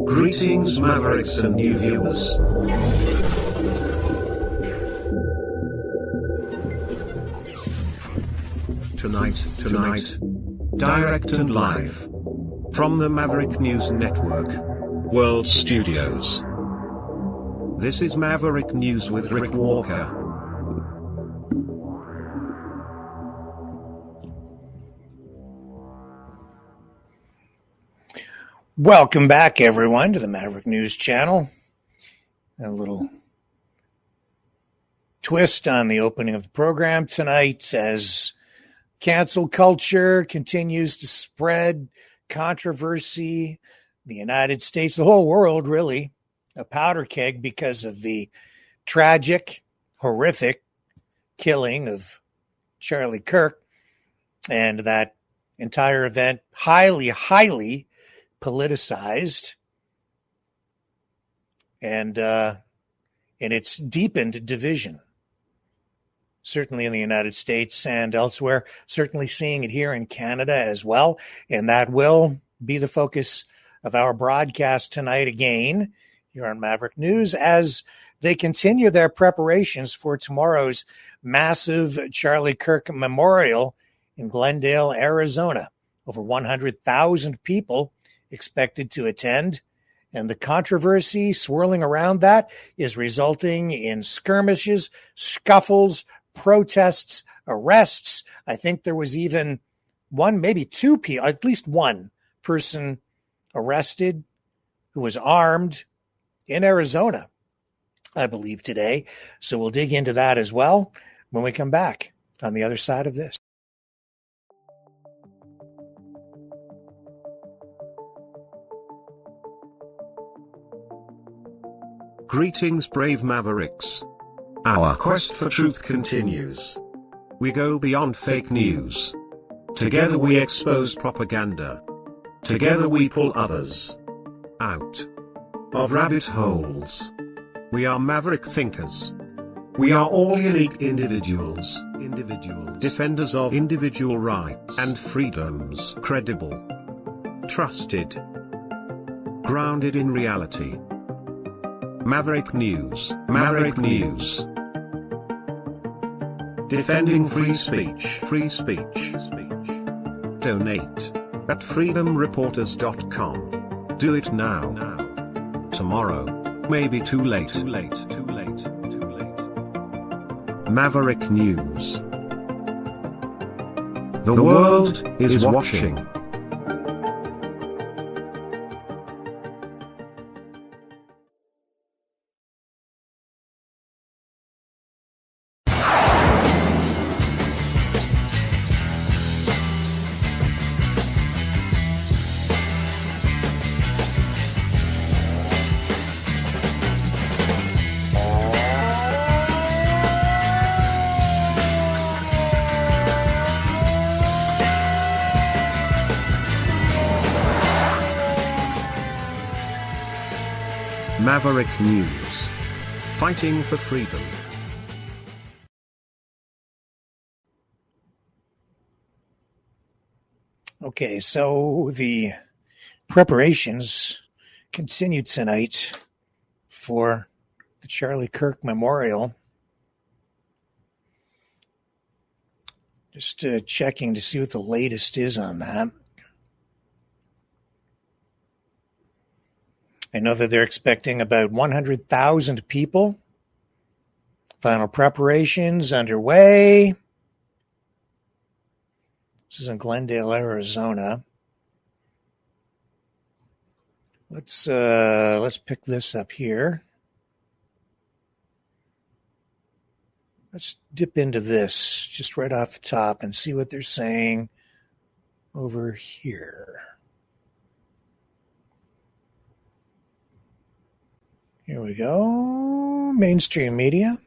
Greetings, Mavericks and new viewers. Tonight, direct and live from the Maverick News Network World Studios. This is Maverick News with Rick Walker. Welcome back, everyone, to the Maverick News channel. A little twist on the opening of the program tonight as cancel culture continues to spread controversy in the United States, the whole world, really, a powder keg because of the tragic, horrific killing of Charlie Kirk, and that entire event highly politicized, and it's deepened division, certainly in the United States and elsewhere, certainly seeing it here in Canada as well. And that will be the focus of our broadcast tonight again here on Maverick News as they continue their preparations for tomorrow's massive Charlie Kirk Memorial in Glendale, Arizona. Over 100,000 people expected to attend. And the controversy swirling around that is resulting in skirmishes, scuffles, protests, arrests. I think there was even one, maybe two people, at least one person arrested who was armed in Arizona, I believe, today. So we'll dig into that as well when we come back on the other side of this. Greetings, brave Mavericks. Our quest for truth continues. We go beyond fake news. Together we expose propaganda. Together we pull others out of rabbit holes. We are Maverick thinkers. We are all unique individuals, defenders of individual rights and freedoms, credible, trusted, grounded in reality. Maverick News. Defending free speech. Donate at freedomreporters.com. Do it now. Tomorrow may be too late. Maverick News. The world is watching. Maverick News. Fighting for freedom. Okay, so the preparations continue tonight for the Charlie Kirk Memorial. Just checking to see what the latest is on that. I know that they're expecting about 100,000 people. Final preparations underway. This is in Glendale, Arizona. Let's pick this up here. Let's dip into this just right off the top and see what they're saying over here. Here we go. Mainstream media.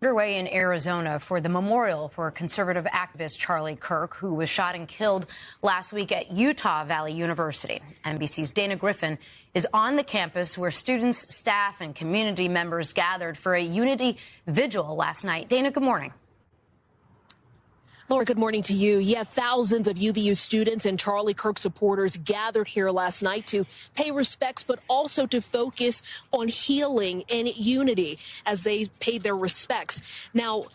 Underway in Arizona for the memorial for conservative activist Charlie Kirk, who was shot and killed last week at Utah Valley University. NBC's Dana Griffin is on the campus where students, staff, and community members gathered for a unity vigil last night. Dana, good morning. Laura, good morning to you. Yeah, thousands of UVU students and Charlie Kirk supporters gathered here last night to pay respects, but also to focus on healing and unity as they paid their respects. Now,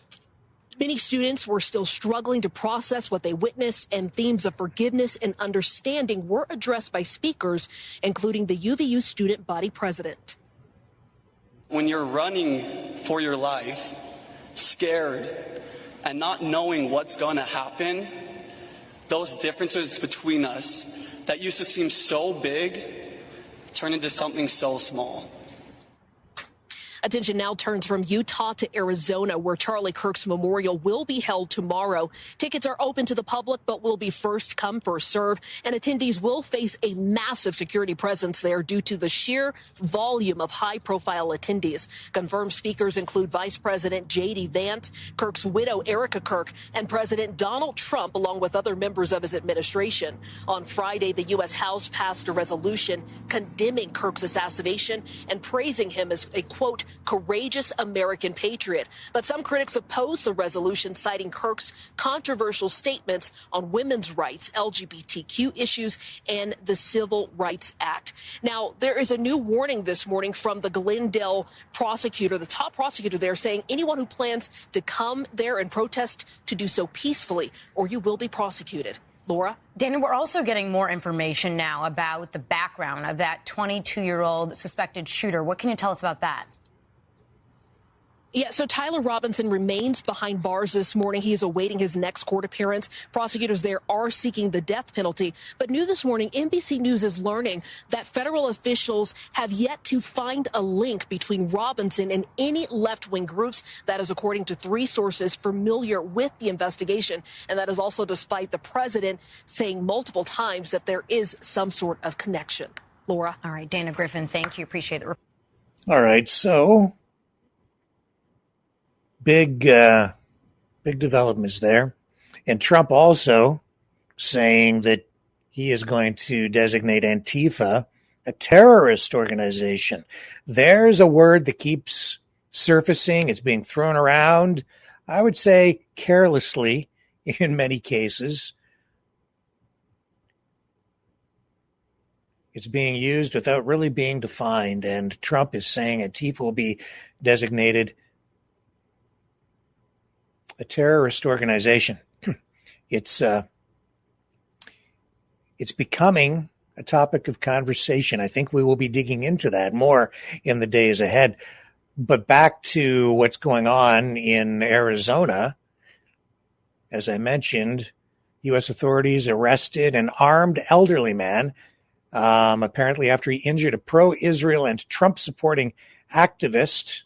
many students were still struggling to process what they witnessed, and themes of forgiveness and understanding were addressed by speakers, including the UVU student body president. When you're running for your life, scared, and not knowing what's going to happen, those differences between us that used to seem so big turn into something so small. Attention now turns from Utah to Arizona, where Charlie Kirk's memorial will be held tomorrow. Tickets are open to the public, but will be first come, first serve, and attendees will face a massive security presence there due to the sheer volume of high-profile attendees. Confirmed speakers include Vice President J.D. Vance, Kirk's widow Erica Kirk, and President Donald Trump, along with other members of his administration. On Friday, the U.S. House passed a resolution condemning Kirk's assassination and praising him as a, quote, courageous American patriot. But some critics oppose the resolution, citing Kirk's controversial statements on women's rights, LGBTQ issues, and the Civil Rights Act. Now, there is a new warning this morning from the Glendale prosecutor, the top prosecutor there, saying anyone who plans to come there and protest to do so peacefully, or you will be prosecuted. Laura? Dana, we're also getting more information now about the background of that 22-year-old suspected shooter. What can you tell us about that? Yeah, so Tyler Robinson remains behind bars this morning. He is awaiting his next court appearance. Prosecutors there are seeking the death penalty. But new this morning, NBC News is learning that federal officials have yet to find a link between Robinson and any left-wing groups. That is according to three sources familiar with the investigation. And that is also despite the president saying multiple times that there is some sort of connection. Laura? All right, Dana Griffin, thank you. Appreciate it. All right, so big developments there. And Trump also saying that he is going to designate Antifa a terrorist organization. There's a word that keeps surfacing. It's being thrown around, I would say carelessly in many cases. It's being used without really being defined. And Trump is saying Antifa will be designated a terrorist organization. It's becoming a topic of conversation. I think we will be digging into that more in the days ahead. But back to what's going on in Arizona, as I mentioned, U.S. authorities arrested an armed elderly man, apparently after he injured a pro-Israel and Trump-supporting activist.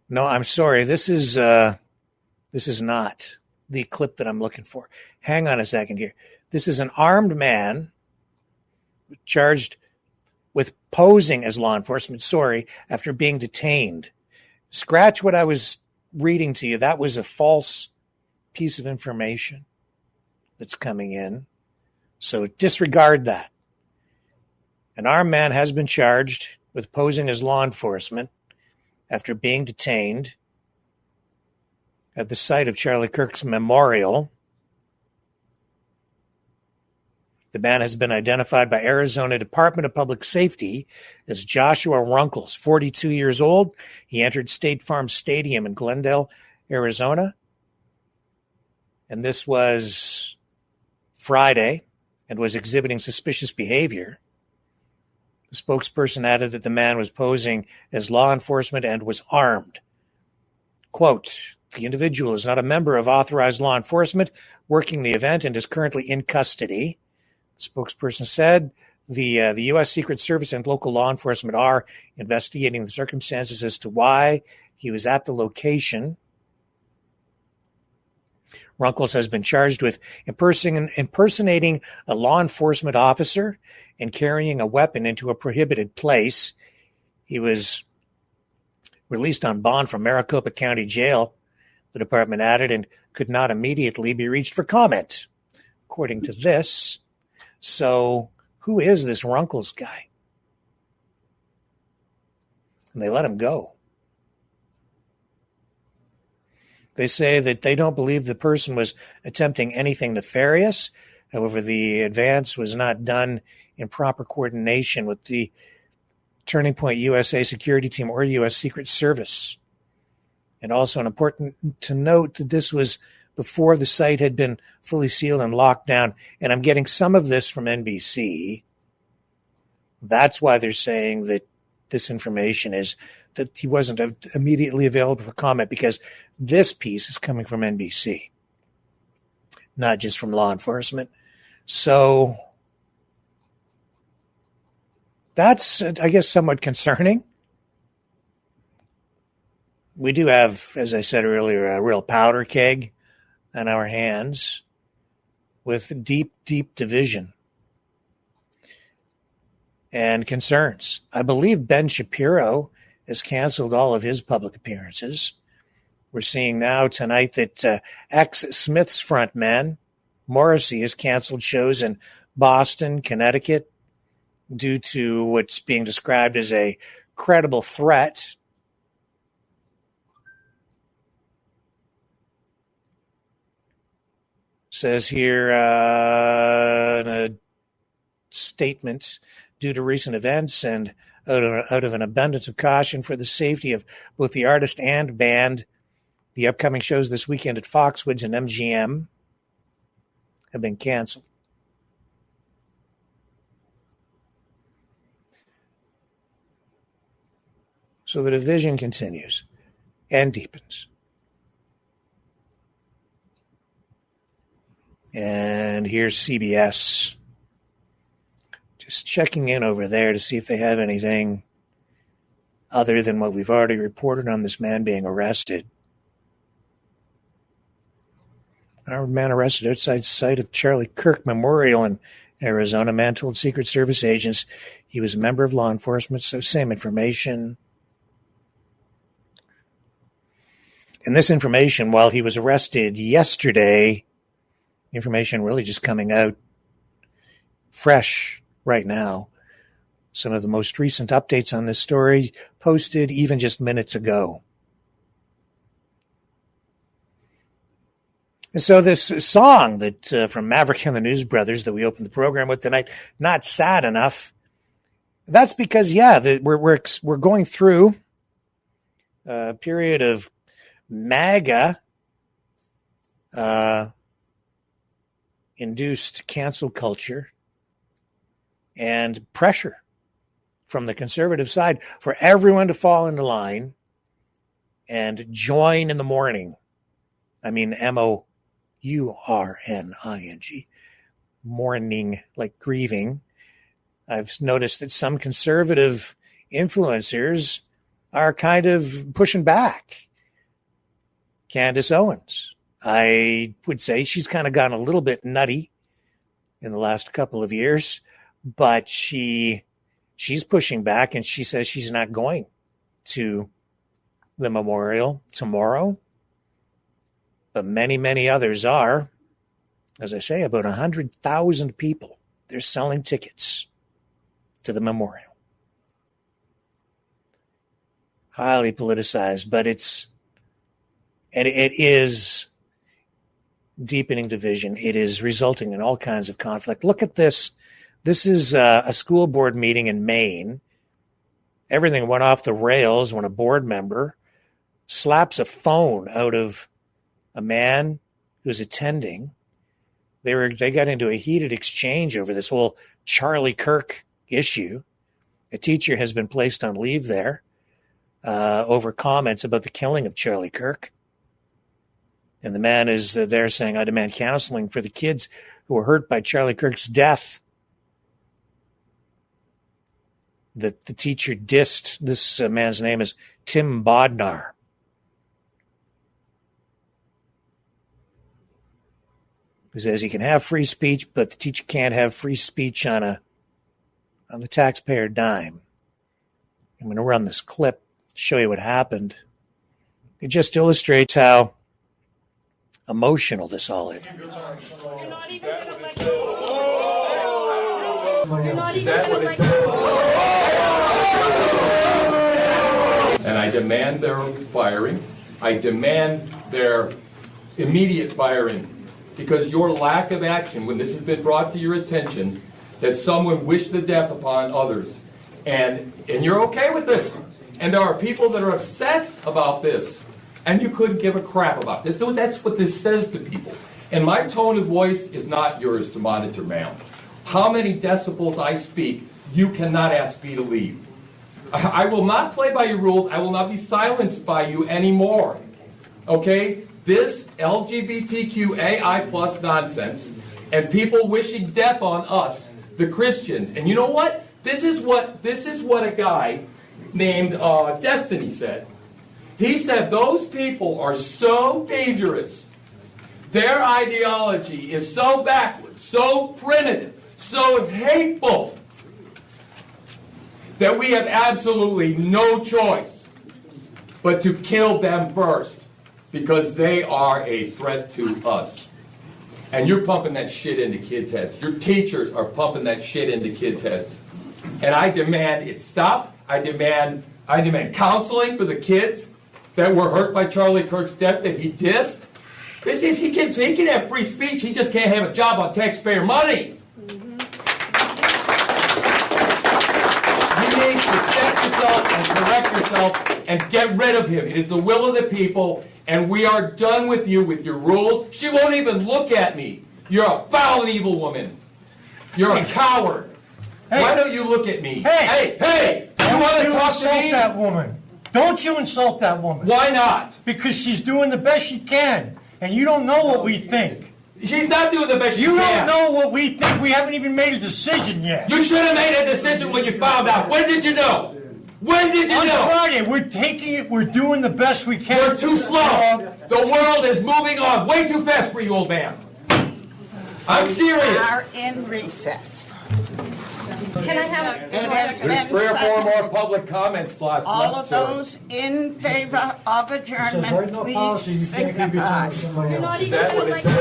No, I'm sorry. This is not the clip that I'm looking for. Hang on a second here. This is an armed man charged with posing as law enforcement, after being detained. Scratch what I was reading to you. That was a false piece of information that's coming in. So disregard that. An armed man has been charged with posing as law enforcement after being detained at the site of Charlie Kirk's memorial. The man has been identified by Arizona Department of Public Safety as Joshua Runkles, 42 years old. He entered State Farm Stadium in Glendale, Arizona. And this was Friday and was exhibiting suspicious behavior. The spokesperson added that the man was posing as law enforcement and was armed. Quote, the individual is not a member of authorized law enforcement working the event and is currently in custody. The spokesperson said the U.S. Secret Service and local law enforcement are investigating the circumstances as to why he was at the location. Runkles has been charged with impersonating a law enforcement officer and carrying a weapon into a prohibited place. He was released on bond from Maricopa County Jail, the department added, and could not immediately be reached for comment, according to this. So who is this Runkles guy? And they let him go. They say that they don't believe the person was attempting anything nefarious. However, the advance was not done in proper coordination with the Turning Point USA security team or U.S. Secret Service. And also important to note that this was before the site had been fully sealed and locked down. And I'm getting some of this from NBC. That's why they're saying that this information is that he wasn't immediately available for comment, because this piece is coming from NBC, not just from law enforcement. So that's, I guess, somewhat concerning. We do have, as I said earlier, a real powder keg on our hands with deep, deep division and concerns. I believe Ben Shapiro has canceled all of his public appearances. We're seeing now tonight that ex-Smiths frontman Morrissey has canceled shows in Boston, Connecticut, due to what's being described as a credible threat. Says here in a statement, due to recent events and out of an abundance of caution for the safety of both the artist and band, the upcoming shows this weekend at Foxwoods and MGM have been canceled. So the division continues and deepens. And here's CBS. Just checking in over there to see if they have anything other than what we've already reported on this man being arrested. Our man arrested outside the site of Charlie Kirk Memorial in Arizona. Man told Secret Service agents he was a member of law enforcement, so same information. And this information, while he was arrested yesterday, information really just coming out fresh right now. Some of the most recent updates on this story posted even just minutes ago. And so this song that from Maverick and the News Brothers that we opened the program with tonight, Not Sad Enough, that's because, we're going through a period of MAGA induced cancel culture and pressure from the conservative side for everyone to fall into line and join in the mourning. I mean, mourning, mourning, like grieving. I've noticed that some conservative influencers are kind of pushing back. Candace Owens, I would say she's kind of gone a little bit nutty in the last couple of years, but she's pushing back, and she says she's not going to the memorial tomorrow. But many, many others are. As I say, about 100,000 people, they're selling tickets to the memorial. Highly politicized, but it is deepening division. It is resulting in all kinds of conflict. Look at this. This is a school board meeting in Maine. Everything went off the rails when a board member slaps a phone out of a man who's attending. They got into a heated exchange over this whole Charlie Kirk issue. A teacher has been placed on leave there over comments about the killing of Charlie Kirk. And the man is there saying, I demand counseling for the kids who were hurt by Charlie Kirk's death. The teacher dissed. This man's name is Tim Bodnar. He says he can have free speech, but the teacher can't have free speech on the taxpayer dime. I'm going to run this clip, show you what happened. It just illustrates how emotional this all is. You're not even going to let go. Is that what it says? And I demand their firing. I demand their immediate firing, because your lack of action, when this has been brought to your attention, that someone wished the death upon others, and you're okay with this, and there are people that are upset about this, and you couldn't give a crap about it. That's what this says to people. And my tone of voice is not yours to monitor, ma'am. How many decibels I speak, you cannot ask me to leave. I will not play by your rules. I will not be silenced by you anymore. Okay? This LGBTQAI plus nonsense and people wishing death on us, the Christians. And you know what? This is what a guy named Destiny said. He said those people are so dangerous. Their ideology is so backwards, so primitive, so hateful, that we have absolutely no choice but to kill them first, because they are a threat to us. And you're pumping that shit into kids' heads. Your teachers are pumping that shit into kids' heads. And I demand it stop. I demand counseling for the kids that were hurt by Charlie Kirk's death that he dissed. He can have free speech. He just can't have a job on taxpayer money. You need to check yourself and correct yourself and get rid of him. It is the will of the people, and we are done with you with your rules. She won't even look at me. You're a foul and evil woman. You're a coward. Hey. Why don't you look at me? Hey! You want to talk to me? That woman. Don't you insult that woman. Why not? Because she's doing the best she can, and you don't know what we think. She's not doing the best she can. You don't know what we think. We haven't even made a decision yet. You should have made a decision when you found out. When did you know? When did you know? On Friday. We're taking it. We're doing the best we can. We're too slow. The world is moving on way too fast for you, old man. I'm serious. We are in recess. Can I have There's 3 or 4 more public comment slots all left. of those in favor of adjournment, please signify. You're not Is even that what gonna it says?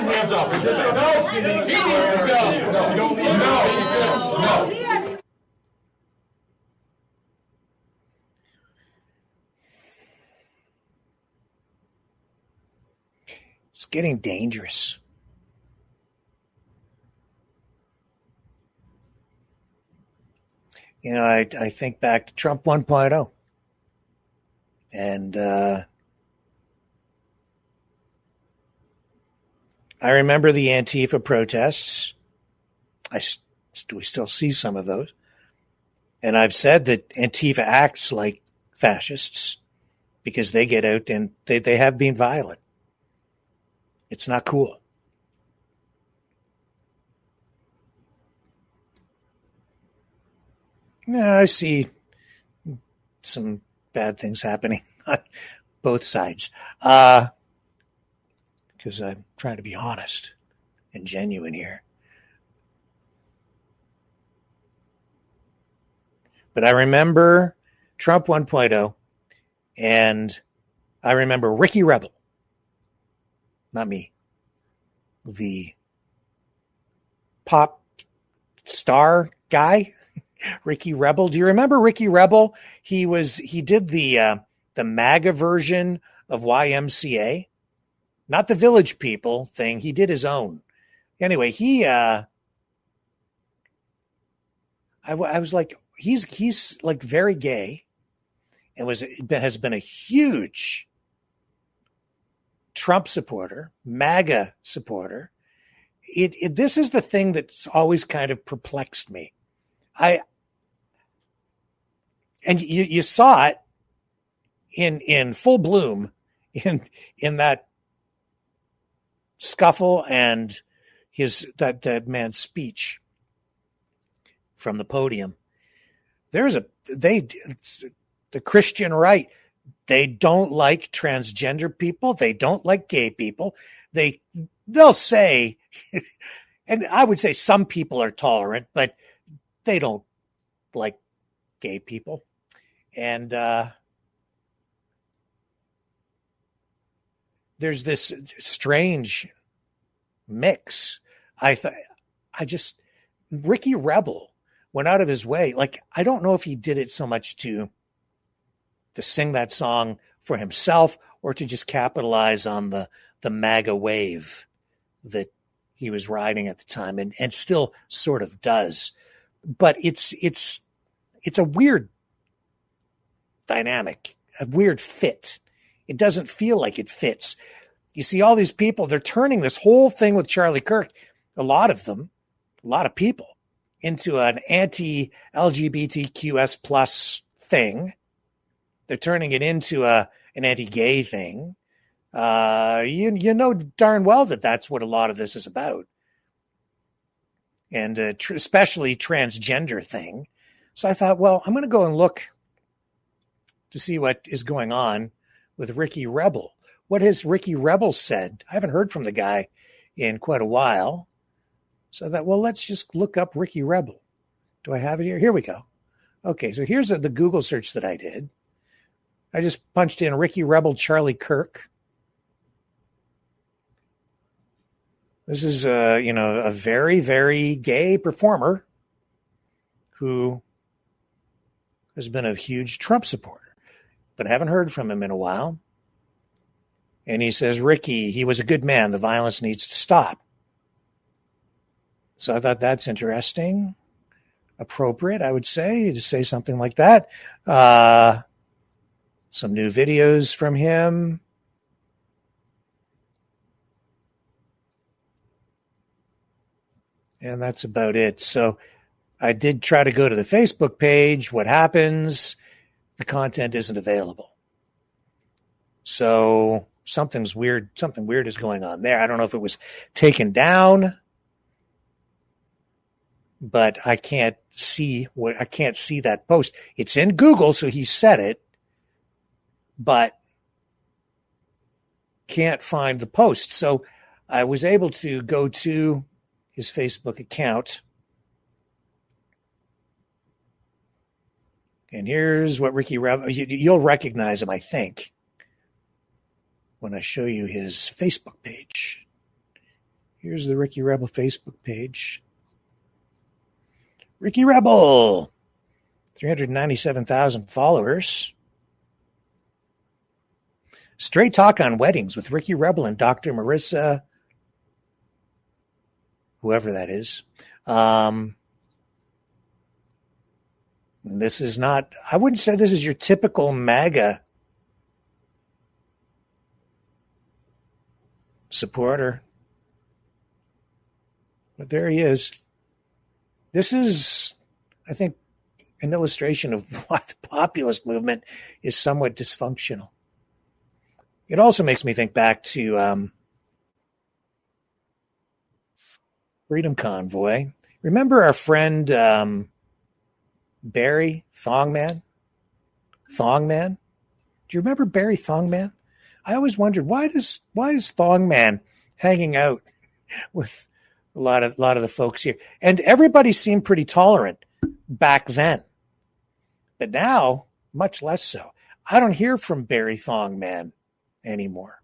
Hands up. He needs to go. No. It's getting dangerous. You know, I think back to Trump 1.0. And I remember the Antifa protests. We still see some of those. And I've said that Antifa acts like fascists because they get out and they have been violent. It's not cool. No, I see some bad things happening on both sides. Because I'm trying to be honest and genuine here. But I remember Trump 1.0, and I remember Ricky Rebel. Not me. The pop star guy, Ricky Rebel. Do you remember Ricky Rebel? He did the MAGA version of YMCA, not the Village People thing. He did his own. Anyway, I was like, he's like very gay, and has been a huge Trump supporter, MAGA supporter. This is the thing that's always kind of perplexed me. And you saw it in full bloom in that scuffle and that man's speech from the podium. The Christian right. They don't like transgender people. They don't like gay people. They'll say, and I would say some people are tolerant, but they don't like gay people. And there's this strange mix. Ricky Rebel went out of his way. Like, I don't know if he did it so much to sing that song for himself or to just capitalize on the MAGA wave that he was riding at the time and still sort of does. But it's a weird dynamic, a weird fit. It doesn't feel like it fits. You see all these people, they're turning this whole thing with Charlie Kirk, a lot of people, into an anti-LGBTQS plus thing. They're turning it into an anti-gay thing. You know darn well that that's what a lot of this is about. And especially transgender thing. So I thought, well, I'm going to go and look to see what is going on with Ricky Rebel. What has Ricky Rebel said? I haven't heard from the guy in quite a while. So I thought, well, let's just look up Ricky Rebel. Do I have it here? Here we go. Okay, so here's the Google search that I did. I just punched in Ricky Rebel Charlie Kirk. This is a very, very gay performer who has been a huge Trump supporter, but I haven't heard from him in a while. And he says, Ricky, he was a good man. The violence needs to stop. So I thought that's interesting, appropriate, I would say, to say something like that. Some new videos from him. And that's about it. So I did try to go to the Facebook page. What happens? The content isn't available. So something weird is going on there. I don't know if it was taken down, but I can't see that post. It's in Google, so he said it, but can't find the post. So I was able to go to his Facebook account. And here's what Ricky Rebel, you'll recognize him, I think, when I show you his Facebook page. Here's the Ricky Rebel Facebook page. Ricky Rebel, 397,000 followers. Straight Talk on Weddings with Ricky Rebel and Dr. Marissa, whoever that is. This is not, I wouldn't say this is your typical MAGA supporter. But there he is. This is, I think, an illustration of why the populist movement is somewhat dysfunctional. It also makes me think back to Freedom Convoy. Remember our friend Barry Thongman? Thongman? Do you remember Barry Thongman? I always wondered why is Thongman hanging out with a lot of the folks here? And everybody seemed pretty tolerant back then, but now much less so. I don't hear from Barry Thongman anymore.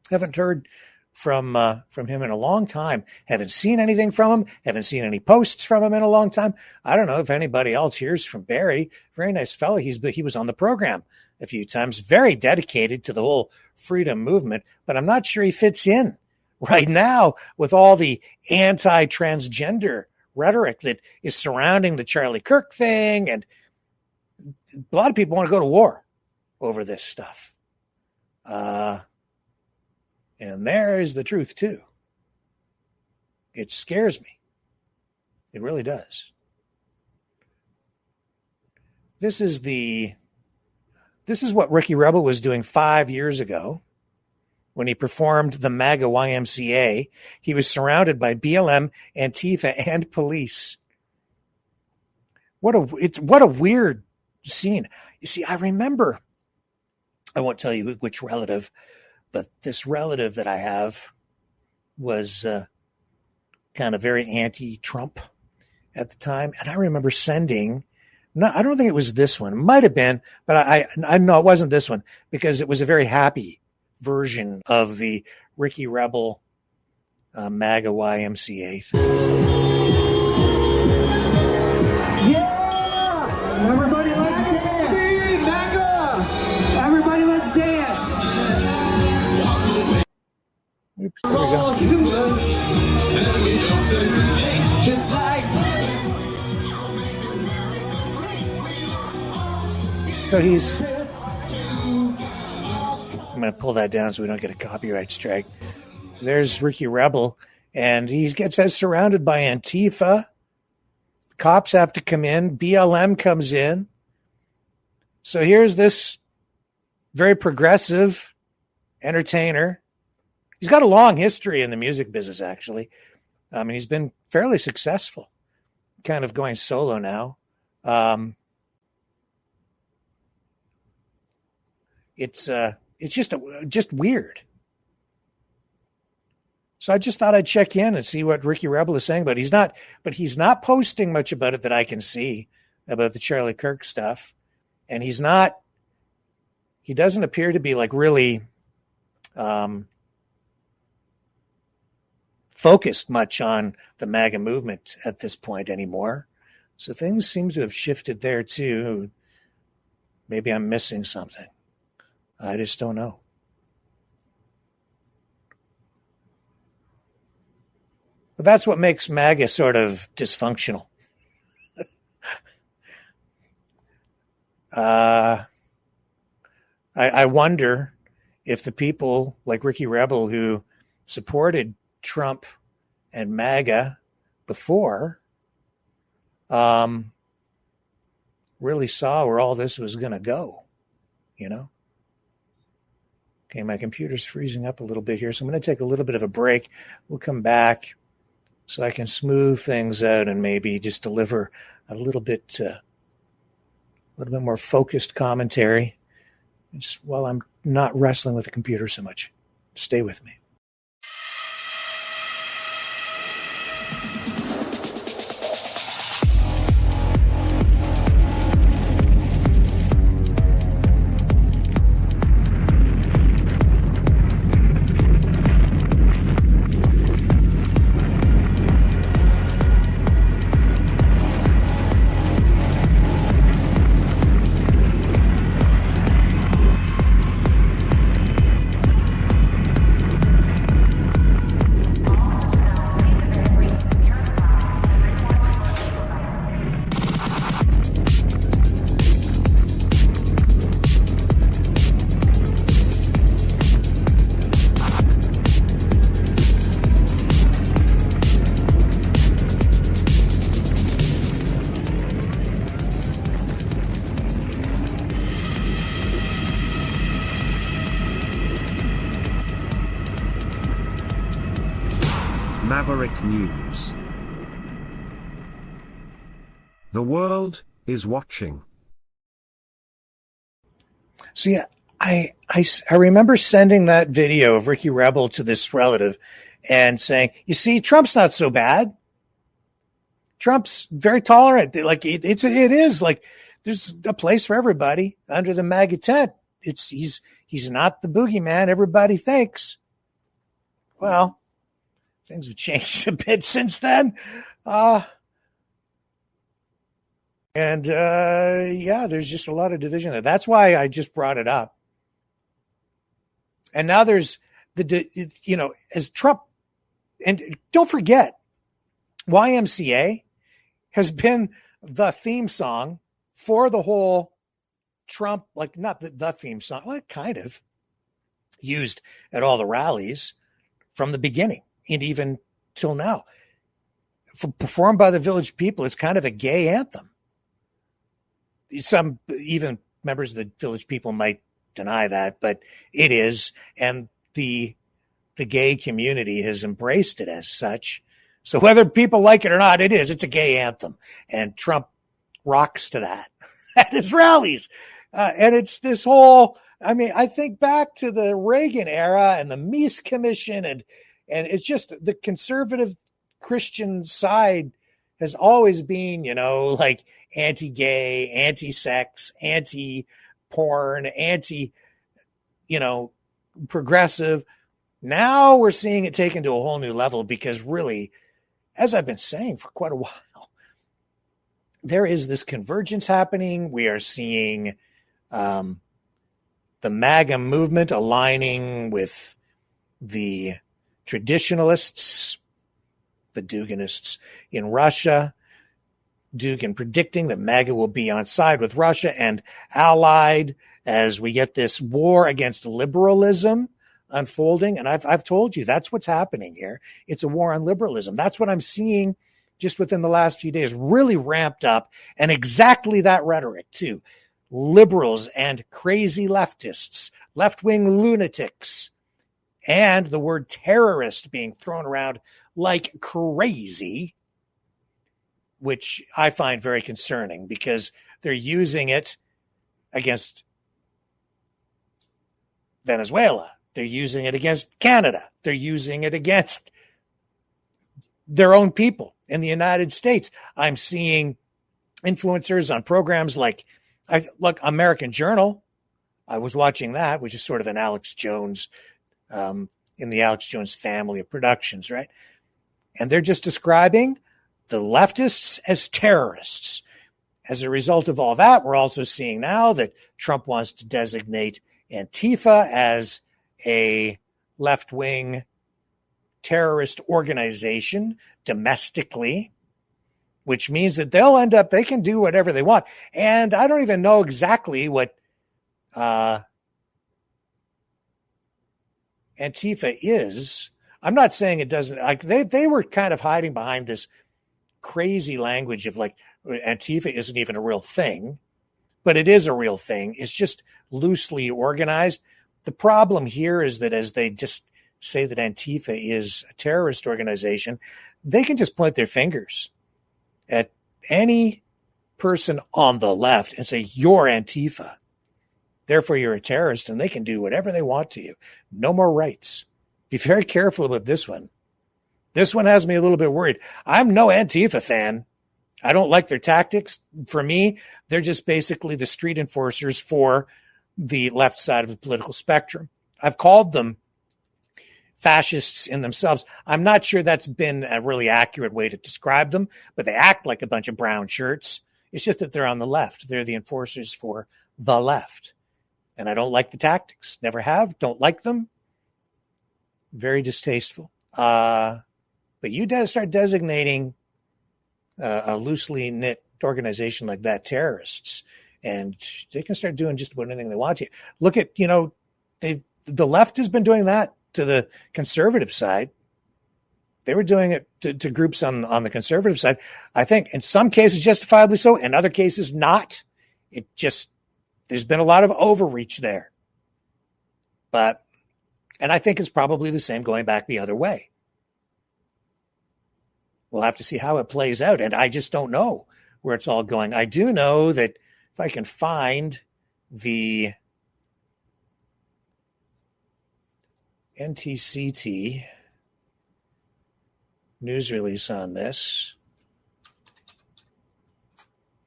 Haven't heard from him in a long time. Haven't seen anything from him. Haven't seen any posts from him in a long time. I don't know if anybody else hears from Barry. Very nice fellow. He was on the program a few times. Very dedicated to the whole freedom movement, but I'm not sure he fits in right now with all the anti-transgender rhetoric that is surrounding the Charlie Kirk thing. And a lot of people want to go to war over this stuff. And there is the truth too. It scares me. It really does. This is what Ricky Rebel was doing 5 years ago when he performed the MAGA YMCA. He was surrounded by BLM, Antifa, and police. What a weird scene. You see, I remember, I won't tell you which relative, but this relative that I have was kind of very anti-Trump at the time. And I remember sending, I don't think it was this one. It might have been, but I know it wasn't this one because it was a very happy version of the Ricky Rebel MAGA YMCA thing. Yeah! Everybody let's dance! MAGA! Everybody let's dance! Oops, there we go. Just like... So he's... I'm going to pull that down so we don't get a copyright strike. There's Ricky Rebel, and he gets surrounded by Antifa. Cops have to come in. BLM comes in. So here's this very progressive entertainer. He's got a long history in the music business, actually. I mean, he's been fairly successful, kind of going solo now. It's just weird. So I just thought I'd check in and see what Ricky Rebel is saying, but he's not posting much about it that I can see about the Charlie Kirk stuff. And he doesn't appear to be like really focused much on the MAGA movement at this point anymore. So things seem to have shifted there too. Maybe I'm missing something. I just don't know. But that's what makes MAGA sort of dysfunctional. I wonder if the people like Ricky Rebel who supported Trump and MAGA before really saw where all this was going to go, you know? Okay, my computer's freezing up a little bit here, so I'm going to take a little bit of a break. We'll come back so I can smooth things out and maybe just deliver a little bit more focused commentary just while I'm not wrestling with the computer so much. Stay with me. Maverick News. The world is watching. See, I remember sending that video of Ricky Rebel to this relative and saying, you see, Trump's not so bad. Trump's very tolerant. Like it is like there's a place for everybody under the MAGA tent. He's not the boogeyman everybody thinks. Well, things have changed a bit since then. There's just a lot of division there. That's why I just brought it up. And now there's as Trump, and don't forget, YMCA has been the theme song for the whole Trump, like not the theme song, well, kind of used at all the rallies from the beginning and even till now. Performed by the Village People, it's kind of a gay anthem. Some even members of the Village People might deny that, but it is, and the gay community has embraced it as such. So whether people like it or not, it is. It's a gay anthem, and Trump rocks to that at his rallies. And it's this whole, I mean, I think back to the Reagan era and the Meese Commission, and it's just the conservative Christian side has always been, like anti-gay, anti-sex, anti-porn, progressive. Now we're seeing it taken to a whole new level because really, as I've been saying for quite a while, there is this convergence happening. We are seeing the MAGA movement aligning with the traditionalists, the Duginists in Russia. Dugin predicting that MAGA will be on side with Russia and allied as we get this war against liberalism unfolding. And I've told you that's what's happening here. It's a war on liberalism. That's what I'm seeing just within the last few days, really ramped up, and exactly that rhetoric too. Liberals and crazy leftists, left-wing lunatics, and the word terrorist being thrown around like crazy, which I find very concerning because they're using it against Venezuela. They're using it against Canada. They're using it against their own people in the United States. I'm seeing influencers on programs like American Journal. I was watching that, which is sort of an Alex Jones, in the Alex Jones family of productions, right? And they're just describing the leftists as terrorists. As a result of all that, we're also seeing now that Trump wants to designate Antifa as a left-wing terrorist organization domestically, which means that they can do whatever they want. And I don't even know exactly what Antifa is. I'm not saying it doesn't, like they were kind of hiding behind this crazy language of like Antifa isn't even a real thing, but it is a real thing. It's just loosely organized. The problem here is that as they just say that Antifa is a terrorist organization, they can just point their fingers at any person on the left and say, you're Antifa. Therefore, you're a terrorist, and they can do whatever they want to you. No more rights. Be very careful about this one. This one has me a little bit worried. I'm no Antifa fan. I don't like their tactics. For me, they're just basically the street enforcers for the left side of the political spectrum. I've called them fascists in themselves. I'm not sure that's been a really accurate way to describe them, but they act like a bunch of brown shirts. It's just that they're on the left. They're the enforcers for the left. And I don't like the tactics. Never have. Don't like them. Very distasteful. But you start designating a loosely knit organization like that terrorists, and they can start doing just about anything they want to. Look at, the left has been doing that to the conservative side. They were doing it to groups on the conservative side. I think in some cases justifiably so, in other cases not. There's been a lot of overreach there. And I think it's probably the same going back the other way. We'll have to see how it plays out. And I just don't know where it's all going. I do know that if I can find the NTCT news release on this.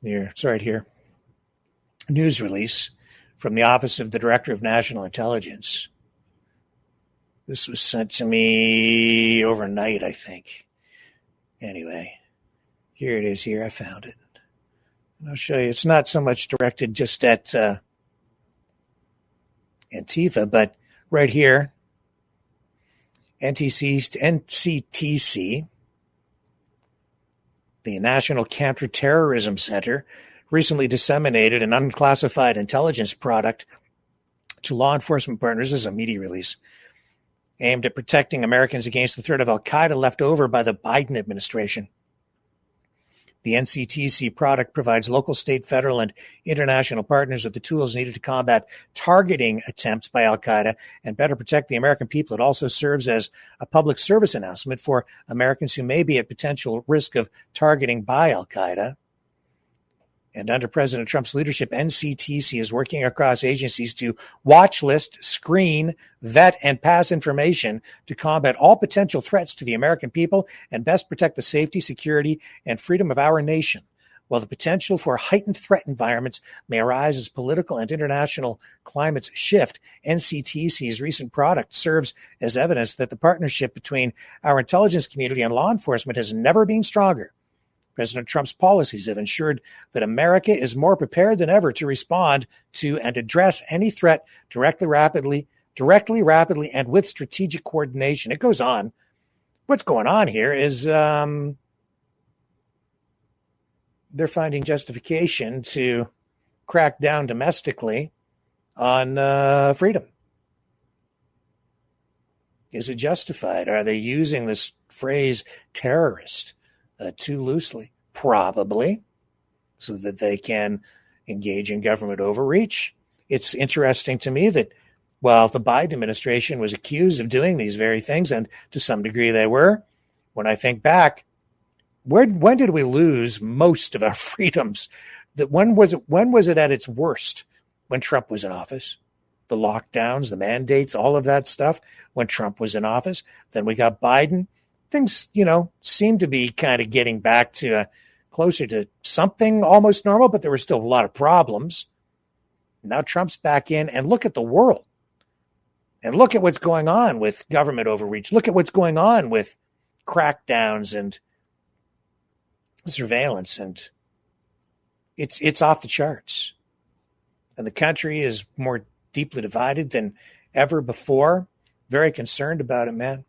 Here, it's right here. News release from the Office of the Director of National Intelligence. This was sent to me overnight, I think. Anyway, here it is here. I found it. And I'll show you. It's not so much directed just at Antifa, but right here, NCTC, the National Counterterrorism Center, recently disseminated an unclassified intelligence product to law enforcement partners as a media release aimed at protecting Americans against the threat of al-Qaeda left over by the Biden administration. The NCTC product provides local, state, federal, and international partners with the tools needed to combat targeting attempts by al-Qaeda and better protect the American people. It also serves as a public service announcement for Americans who may be at potential risk of targeting by al-Qaeda. And under President Trump's leadership, NCTC is working across agencies to watch list, screen, vet, and pass information to combat all potential threats to the American people and best protect the safety, security, and freedom of our nation, while the potential for heightened threat environments may arise as political and international climates shift, NCTC's recent product serves as evidence that the partnership between our intelligence community and law enforcement has never been stronger. President Trump's policies have ensured that America is more prepared than ever to respond to and address any threat directly, rapidly, and with strategic coordination. It goes on. What's going on here is they're finding justification to crack down domestically on freedom. Is it justified? Are they using this phrase terrorist too loosely? Probably, so that they can engage in government overreach. It's interesting to me that while the Biden administration was accused of doing these very things, and to some degree they were, when I think back, when did we lose most of our freedoms? When was it at its worst? When Trump was in office. The lockdowns, the mandates, all of that stuff, when Trump was in office. Then we got Biden. Things, seem to be kind of getting back to closer to something almost normal, but there were still a lot of problems. Now Trump's back in, and look at the world. And look at what's going on with government overreach. Look at what's going on with crackdowns and surveillance, and it's off the charts. And the country is more deeply divided than ever before. Very concerned about it, man.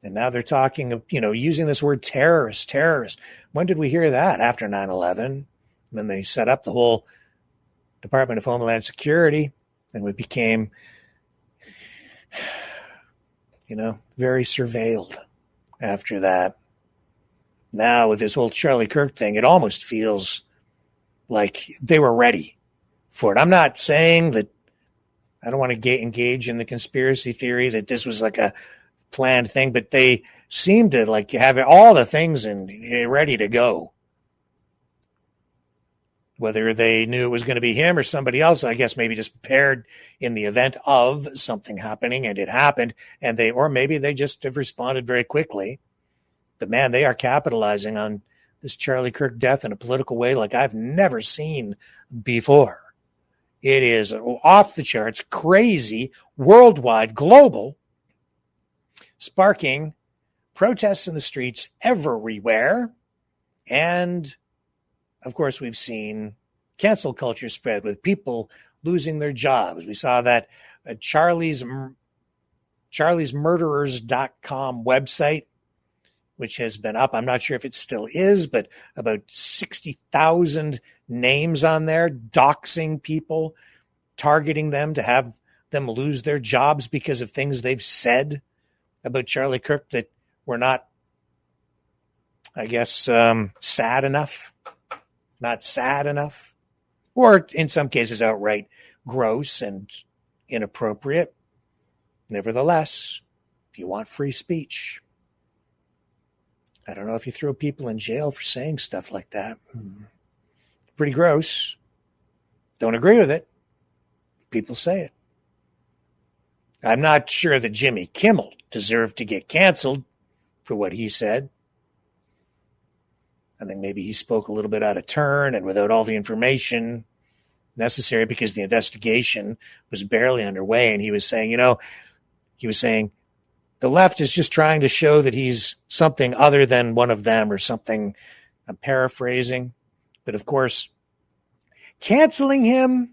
And now they're talking of, using this word terrorist. When did we hear that? After 9/11. Then they set up the whole Department of Homeland Security, and we became, very surveilled after that. Now with this whole Charlie Kirk thing, it almost feels like they were ready for it. I'm not saying that, I don't want to engage in the conspiracy theory that this was like a planned thing, but they seem to like have all the things ready to go. Whether they knew it was going to be him or somebody else, I guess maybe just prepared in the event of something happening, and it happened, or maybe they just have responded very quickly. But man, they are capitalizing on this Charlie Kirk death in a political way like I've never seen before. It is off the charts, crazy, worldwide, global, sparking protests in the streets everywhere. And of course, we've seen cancel culture spread with people losing their jobs. We saw that at charliesmurderers.com website, which has been up. I'm not sure if it still is, but about 60,000 names on there, doxing people, targeting them to have them lose their jobs because of things they've said about Charlie Kirk that were not, I guess, sad enough, not sad enough, or in some cases outright gross and inappropriate. Nevertheless, if you want free speech, I don't know if you throw people in jail for saying stuff like that. Pretty gross. Don't agree with it. People say it. I'm not sure that Jimmy Kimmel deserved to get canceled for what he said. I think maybe he spoke a little bit out of turn and without all the information necessary because the investigation was barely underway. And he was saying, the left is just trying to show that he's something other than one of them or something. I'm paraphrasing. But of course, canceling him,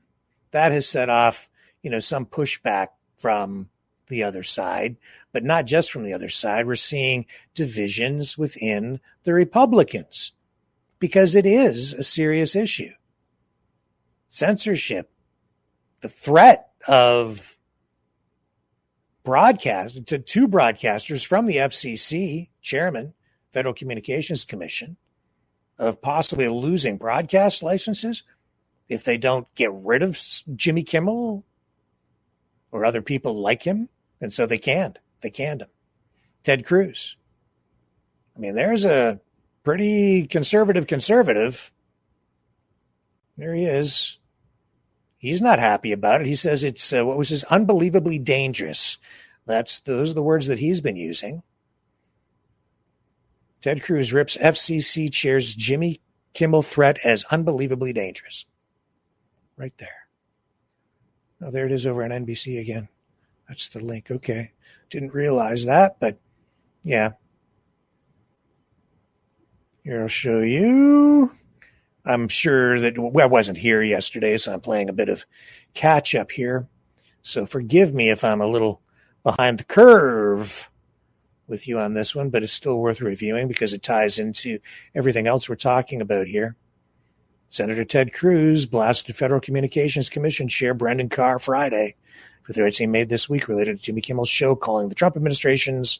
that has set off, some pushback from the other side, but not just from the other side. We're seeing divisions within the Republicans because it is a serious issue. Censorship, the threat of two broadcasters from the FCC, chairman, Federal Communications Commission, of possibly losing broadcast licenses if they don't get rid of Jimmy Kimmel or other people like him. And so they canned him. Ted Cruz. I mean, there's a pretty conservative. There he is. He's not happy about it. He says it's, unbelievably dangerous. Those are the words that he's been using. Ted Cruz rips FCC chair's Jimmy Kimmel threat as unbelievably dangerous. Right there. Oh, there it is over on NBC again. That's the link. Okay. Didn't realize that, but yeah. Here, I'll show you. I'm sure that I wasn't here yesterday, so I'm playing a bit of catch up here. So forgive me if I'm a little behind the curve with you on this one, but it's still worth reviewing because it ties into everything else we're talking about here. Senator Ted Cruz blasted Federal Communications Commission Chair Brendan Carr Friday for threats he made this week related to Jimmy Kimmel's show, calling the Trump administration's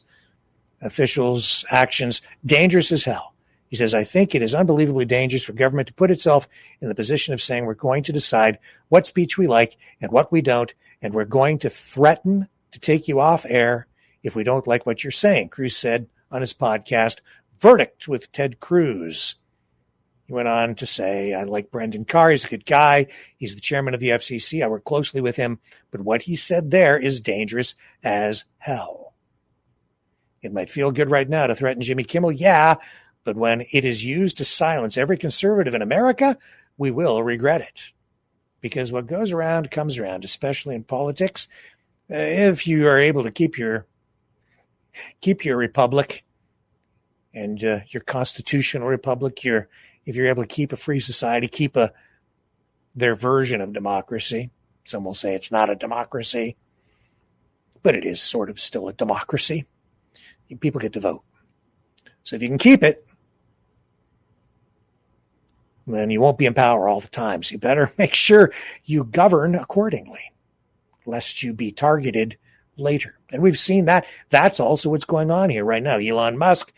officials' actions dangerous as hell. He says, I think it is unbelievably dangerous for government to put itself in the position of saying we're going to decide what speech we like and what we don't, and we're going to threaten to take you off air if we don't like what you're saying, Cruz said on his podcast, Verdict with Ted Cruz. He went on to say, I like Brendan Carr. He's a good guy. He's the chairman of the FCC. I work closely with him. But what he said there is dangerous as hell. It might feel good right now to threaten Jimmy Kimmel. Yeah, but when it is used to silence every conservative in America, we will regret it. Because what goes around comes around, especially in politics. If you are able to keep your republic and your constitutional republic, if you're able to keep a free society, keep their version of democracy. Some will say it's not a democracy, but it is sort of still a democracy. People get to vote. So if you can keep it, then you won't be in power all the time. So you better make sure you govern accordingly, lest you be targeted later. And we've seen that. That's also what's going on here right now. Elon Musk,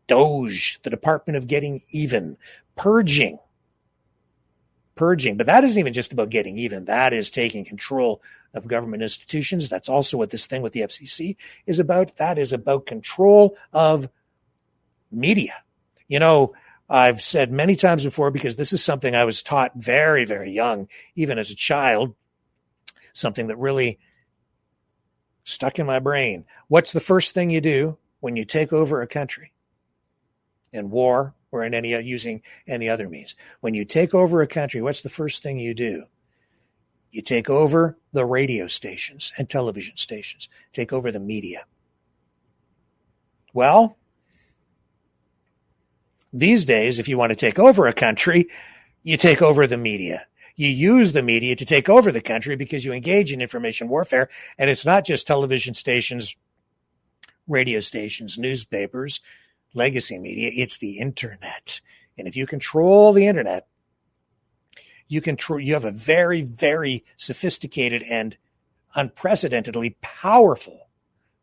Doge, the Department of Getting Even, purging. But that isn't even just about getting even. That is taking control of government institutions. That's also what this thing with the FCC is about. That is about control of media. You know, I've said many times before, because this is something I was taught very, very young, even as a child, something that really stuck in my brain. What's the first thing you do when you take over a country in war or in using any other means? When you take over a country, what's the first thing you do? You take over the radio stations and television stations, take over the media. Well, these days, if you want to take over a country, you take over the media. You use the media to take over the country because you engage in information warfare. And it's not just television stations, radio stations, newspapers, legacy media. It's the internet. And if you control the internet, you have a very, very sophisticated and unprecedentedly powerful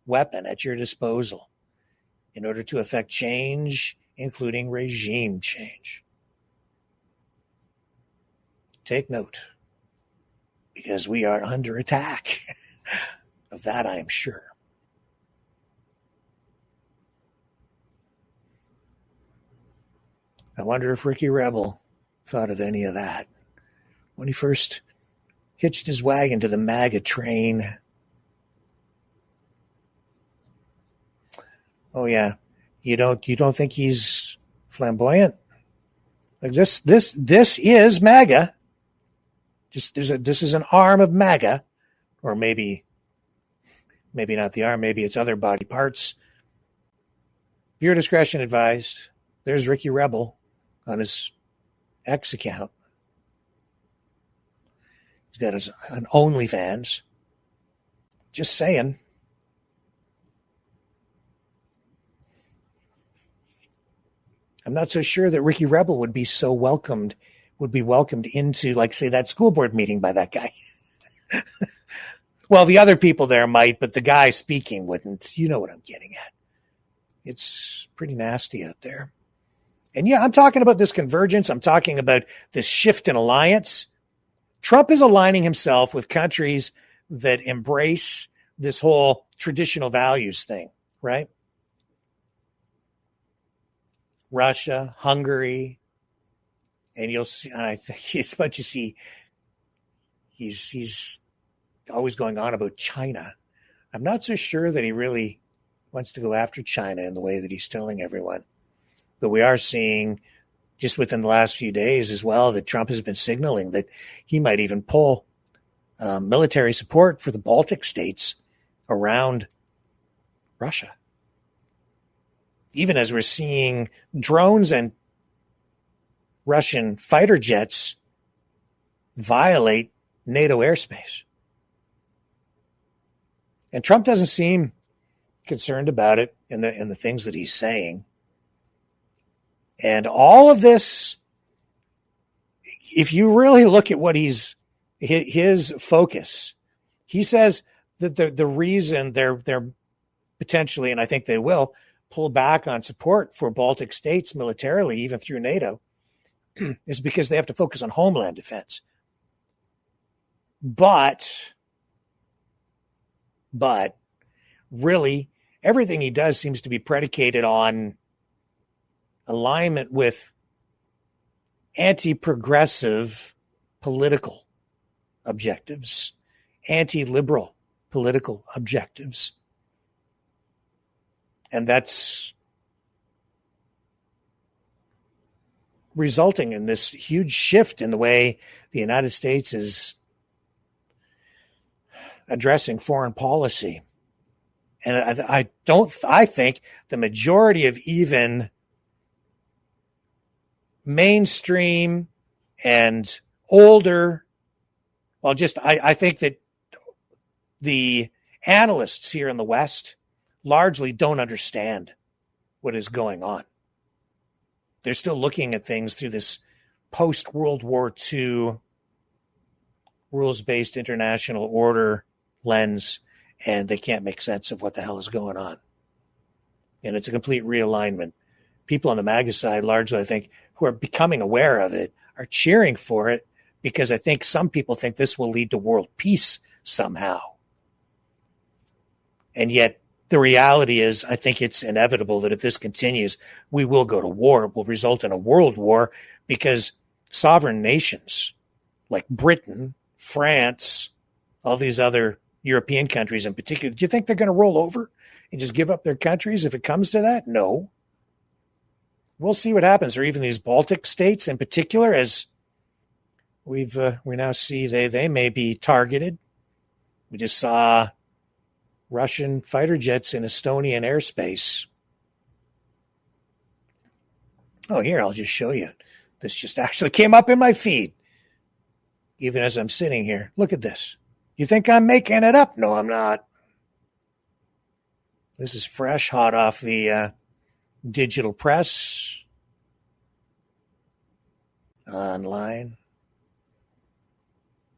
weapon at your disposal in order to effect change, including regime change. Take note, because we are under attack. Of that, I am sure. I wonder if Ricky Rebel thought of any of that when he first hitched his wagon to the MAGA train. Oh yeah, you don't think he's flamboyant? Like this is MAGA. This is an arm of MAGA, or maybe not the arm, maybe it's other body parts. Viewer discretion advised. There's Ricky Rebel on his X account. He's got an OnlyFans. Just saying. I'm not so sure that Ricky Rebel would be welcomed into, like, say, that school board meeting by that guy. Well, the other people there might, but the guy speaking wouldn't. You know what I'm getting at. It's pretty nasty out there. And yeah, I'm talking about this convergence. I'm talking about this shift in alliance. Trump is aligning himself with countries that embrace this whole traditional values thing, right? Russia, Hungary, and you'll see, and I think it's what you see. He's always going on about China. I'm not so sure that he really wants to go after China in the way that he's telling everyone. But we are seeing just within the last few days as well that Trump has been signaling that he might even pull military support for the Baltic states around Russia. Even as we're seeing drones and Russian fighter jets violate NATO airspace. And Trump doesn't seem concerned about it in the things that he's saying. And all of this, if you really look at what his focus, he says that the reason they're potentially, and I think they will, pull back on support for Baltic states militarily, even through NATO, is because they have to focus on homeland defense. But really, everything he does seems to be predicated on alignment with anti-progressive political objectives, anti-liberal political objectives. And that's resulting in this huge shift in the way the United States is addressing foreign policy. And I think the majority of even mainstream and older, I think that the analysts here in the West largely don't understand what is going on. They're still looking at things through this post-World War II rules-based international order lens, and they can't make sense of what the hell is going on. And it's a complete realignment. People on the MAGA side, largely, I think, who are becoming aware of it, are cheering for it because I think some people think this will lead to world peace somehow. And yet, the reality is, I think it's inevitable that if this continues, we will go to war. It will result in a world war because sovereign nations like Britain, France, all these other European countries in particular, do you think they're going to roll over and just give up their countries if it comes to that? No. We'll see what happens. Or even these Baltic states in particular, as we now see they may be targeted. We just saw Russian fighter jets in Estonian airspace. Oh, here, I'll just show you. This just actually came up in my feed, even as I'm sitting here. Look at this. You think I'm making it up? No, I'm not. This is fresh, hot off the digital press. Online.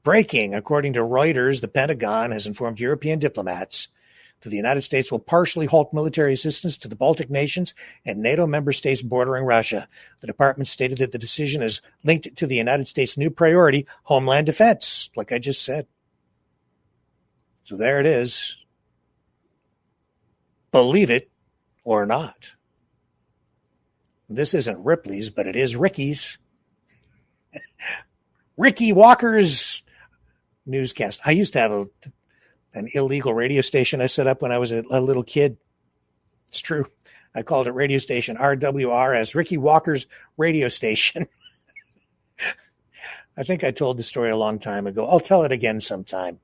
Breaking, according to Reuters, the Pentagon has informed European diplomats that the United States will partially halt military assistance to the Baltic nations and NATO member states bordering Russia. The department stated that the decision is linked to the United States' new priority, homeland defense, like I just said. So there it is. Believe it or not. This isn't Ripley's, but it is Ricky's. Ricky Walker's newscast. I used to have an illegal radio station I set up when I was a little kid. It's true. I called it radio station RWRS, Ricky Walker's radio station. I think I told the story a long time ago. I'll tell it again sometime.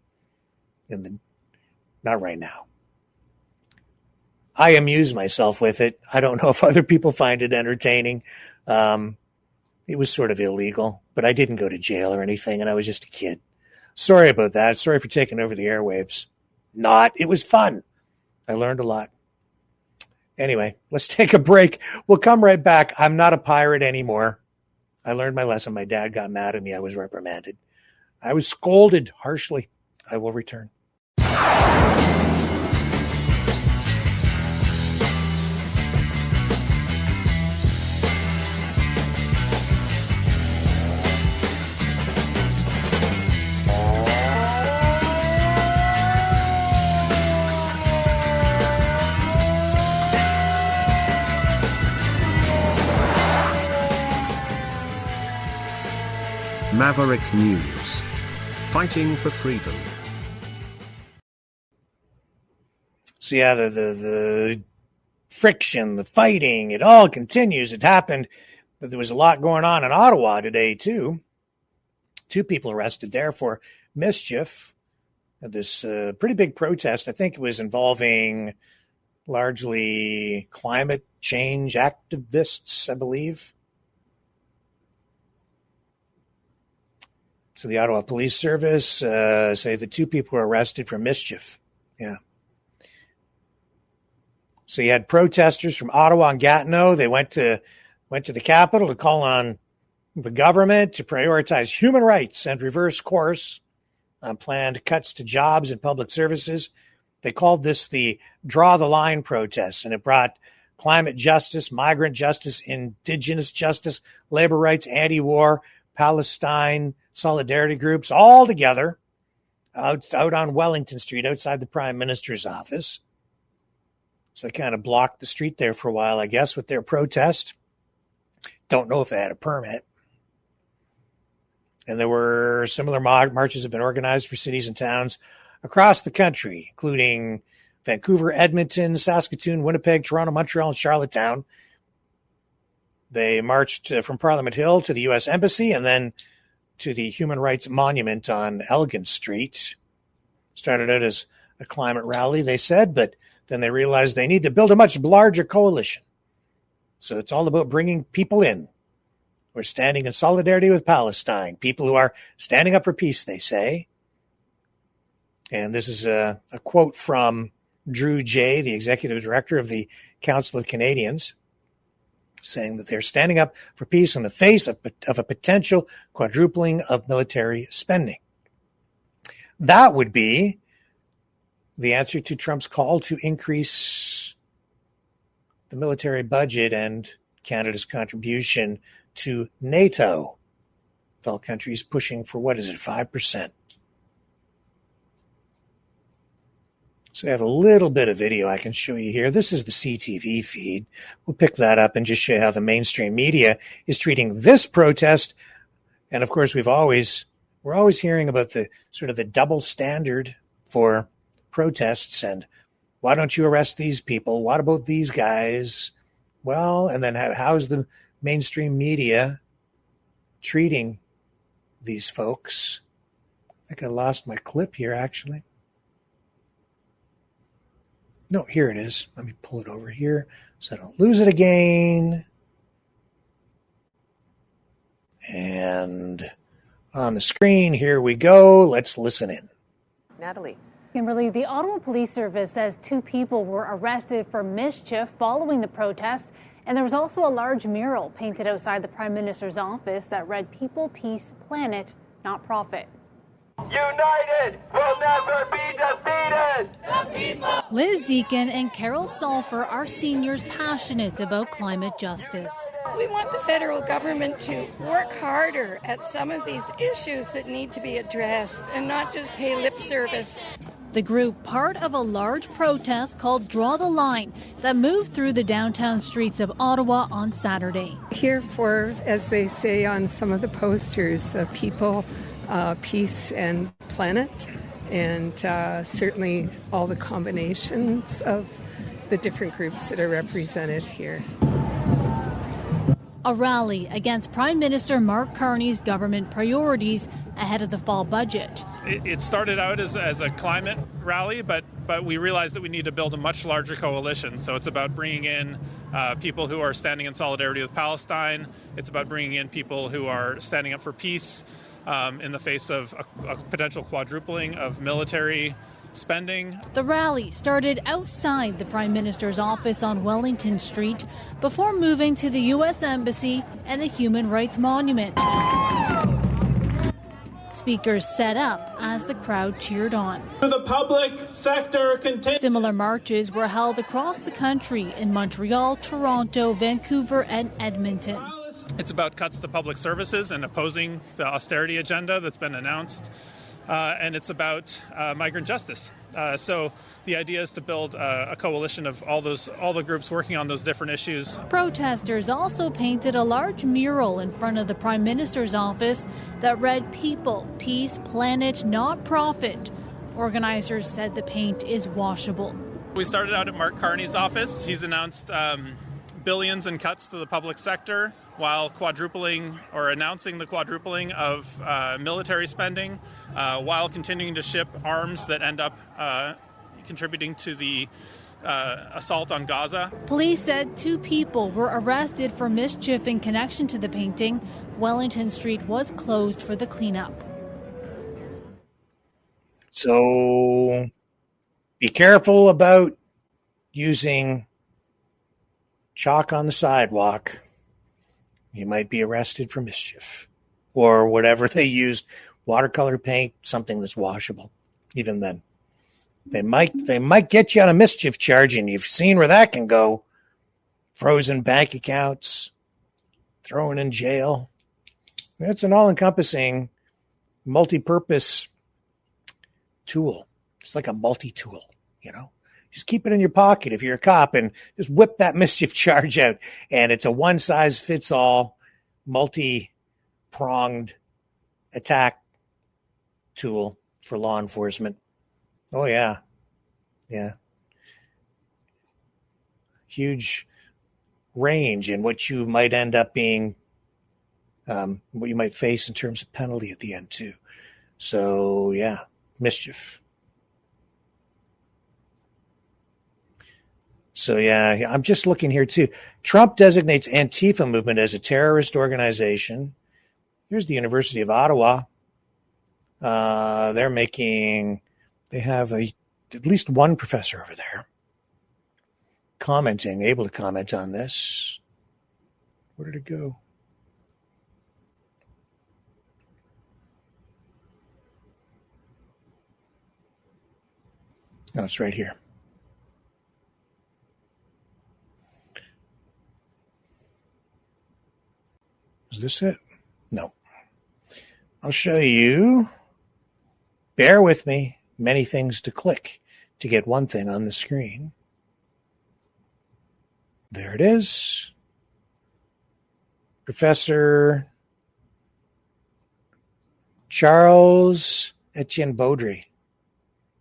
Not right now. I amuse myself with it. I don't know if other people find it entertaining. It was sort of illegal, but I didn't go to jail or anything, and I was just a kid. Sorry about that. Sorry for taking over the airwaves. It was fun. I learned a lot. Anyway, let's take a break. We'll come right back. I'm not a pirate anymore. I learned my lesson. My dad got mad at me. I was reprimanded. I was scolded harshly. I will return. Maverick News. Fighting for freedom. So yeah, the friction, the fighting, it all continues. It happened that there was a lot going on in Ottawa today, too. 2 people arrested there for mischief. This pretty big protest, I think it was involving largely climate change activists, I believe. So the Ottawa Police Service say the 2 people were arrested for mischief. Yeah. So you had protesters from Ottawa and Gatineau. They went to the capital to call on the government to prioritize human rights and reverse course on planned cuts to jobs and public services. They called this the Draw the Line protest, and it brought climate justice, migrant justice, indigenous justice, labor rights, anti-war, Palestine solidarity groups all together out on Wellington Street outside the Prime Minister's office. So they kind of blocked the street there for a while, I guess, with their protest. Don't know if they had a permit. And there were similar marches have been organized for cities and towns across the country, including Vancouver, Edmonton, Saskatoon, Winnipeg, Toronto, Montreal, and Charlottetown. They marched from Parliament Hill to the U.S. Embassy and then to the Human Rights Monument on Elgin Street. Started out as a climate rally, they said, but then they realized they need to build a much larger coalition. So it's all about bringing people in. We're standing in solidarity with Palestine, people who are standing up for peace, they say. And this is a quote from Drew Jay, the executive director of the Council of Canadians, saying that they're standing up for peace in the face of a potential quadrupling of military spending. That would be the answer to Trump's call to increase the military budget and Canada's contribution to NATO. All countries pushing for, 5%? So I have a little bit of video I can show you here. This is the CTV feed. We'll pick that up and just show you how the mainstream media is treating this protest. And of course, we're always hearing about the sort of the double standard for protests and why don't you arrest these people? What about these guys? Well, and then how's the mainstream media treating these folks? I think I lost my clip here, actually. No, here it is. Let me pull it over here so I don't lose it again. And on the screen, here we go. Let's listen in. Natalie. Kimberly, the Ottawa Police Service says 2 people were arrested for mischief following the protest. And there was also a large mural painted outside the Prime Minister's office that read, "People, Peace, Planet, Not Profit." United will never be defeated. The people. Liz Deacon and Carol Sulphur are seniors passionate about climate justice. We want the federal government to work harder at some of these issues that need to be addressed and not just pay lip service. The group, part of a large protest called Draw the Line that moved through the downtown streets of Ottawa on Saturday. Here for, as they say on some of the posters, the people, peace and planet, and certainly all the combinations of the different groups that are represented here. A rally against Prime Minister Mark Carney's government priorities ahead of the fall budget. It started out as a climate rally, but we realized that we need to build a much larger coalition. So it's about bringing in people who are standing in solidarity with Palestine. It's about bringing in people who are standing up for peace in the face of a potential quadrupling of military spending. The rally started outside the Prime Minister's office on Wellington Street before moving to the U.S. Embassy and the Human Rights Monument. Speakers set up as the crowd cheered on. The public sector continues. Similar marches were held across the country in Montreal, Toronto, Vancouver, and Edmonton. It's about cuts to public services and opposing the austerity agenda that's been announced. And it's about migrant justice. So the idea is to build a coalition of all the groups working on those different issues. Protesters also painted a large mural in front of the Prime Minister's office that read, "People, Peace, Planet, Not Profit." Organizers said the paint is washable. We started out at Mark Carney's office. He's announced billions in cuts to the public sector while announcing the quadrupling of military spending, while continuing to ship arms that end up contributing to the assault on Gaza. Police said 2 people were arrested for mischief in connection to the painting. Wellington Street was closed for the cleanup. So be careful about using chalk on the sidewalk. You might be arrested for mischief. Or whatever they used, watercolor paint, something that's washable. Even then. They might get you on a mischief charge, and you've seen where that can go. Frozen bank accounts, thrown in jail. It's an all-encompassing, multi-purpose tool. It's like a multi-tool, you know. Just keep it in your pocket if you're a cop and just whip that mischief charge out. And it's a one-size-fits-all, multi-pronged attack tool for law enforcement. Oh, yeah. Yeah. Huge range in what you might end up being, what you might face in terms of penalty at the end, too. So, yeah, mischief. So, yeah, I'm just looking here, too. Trump designates Antifa movement as a terrorist organization. Here's the University of Ottawa. They have at least one professor over there able to comment on this. Where did it go? No, it's right here. Is this it? No. I'll show you. Bear with me. Many things to click to get one thing on the screen. There it is. Professor Charles Etienne Baudry,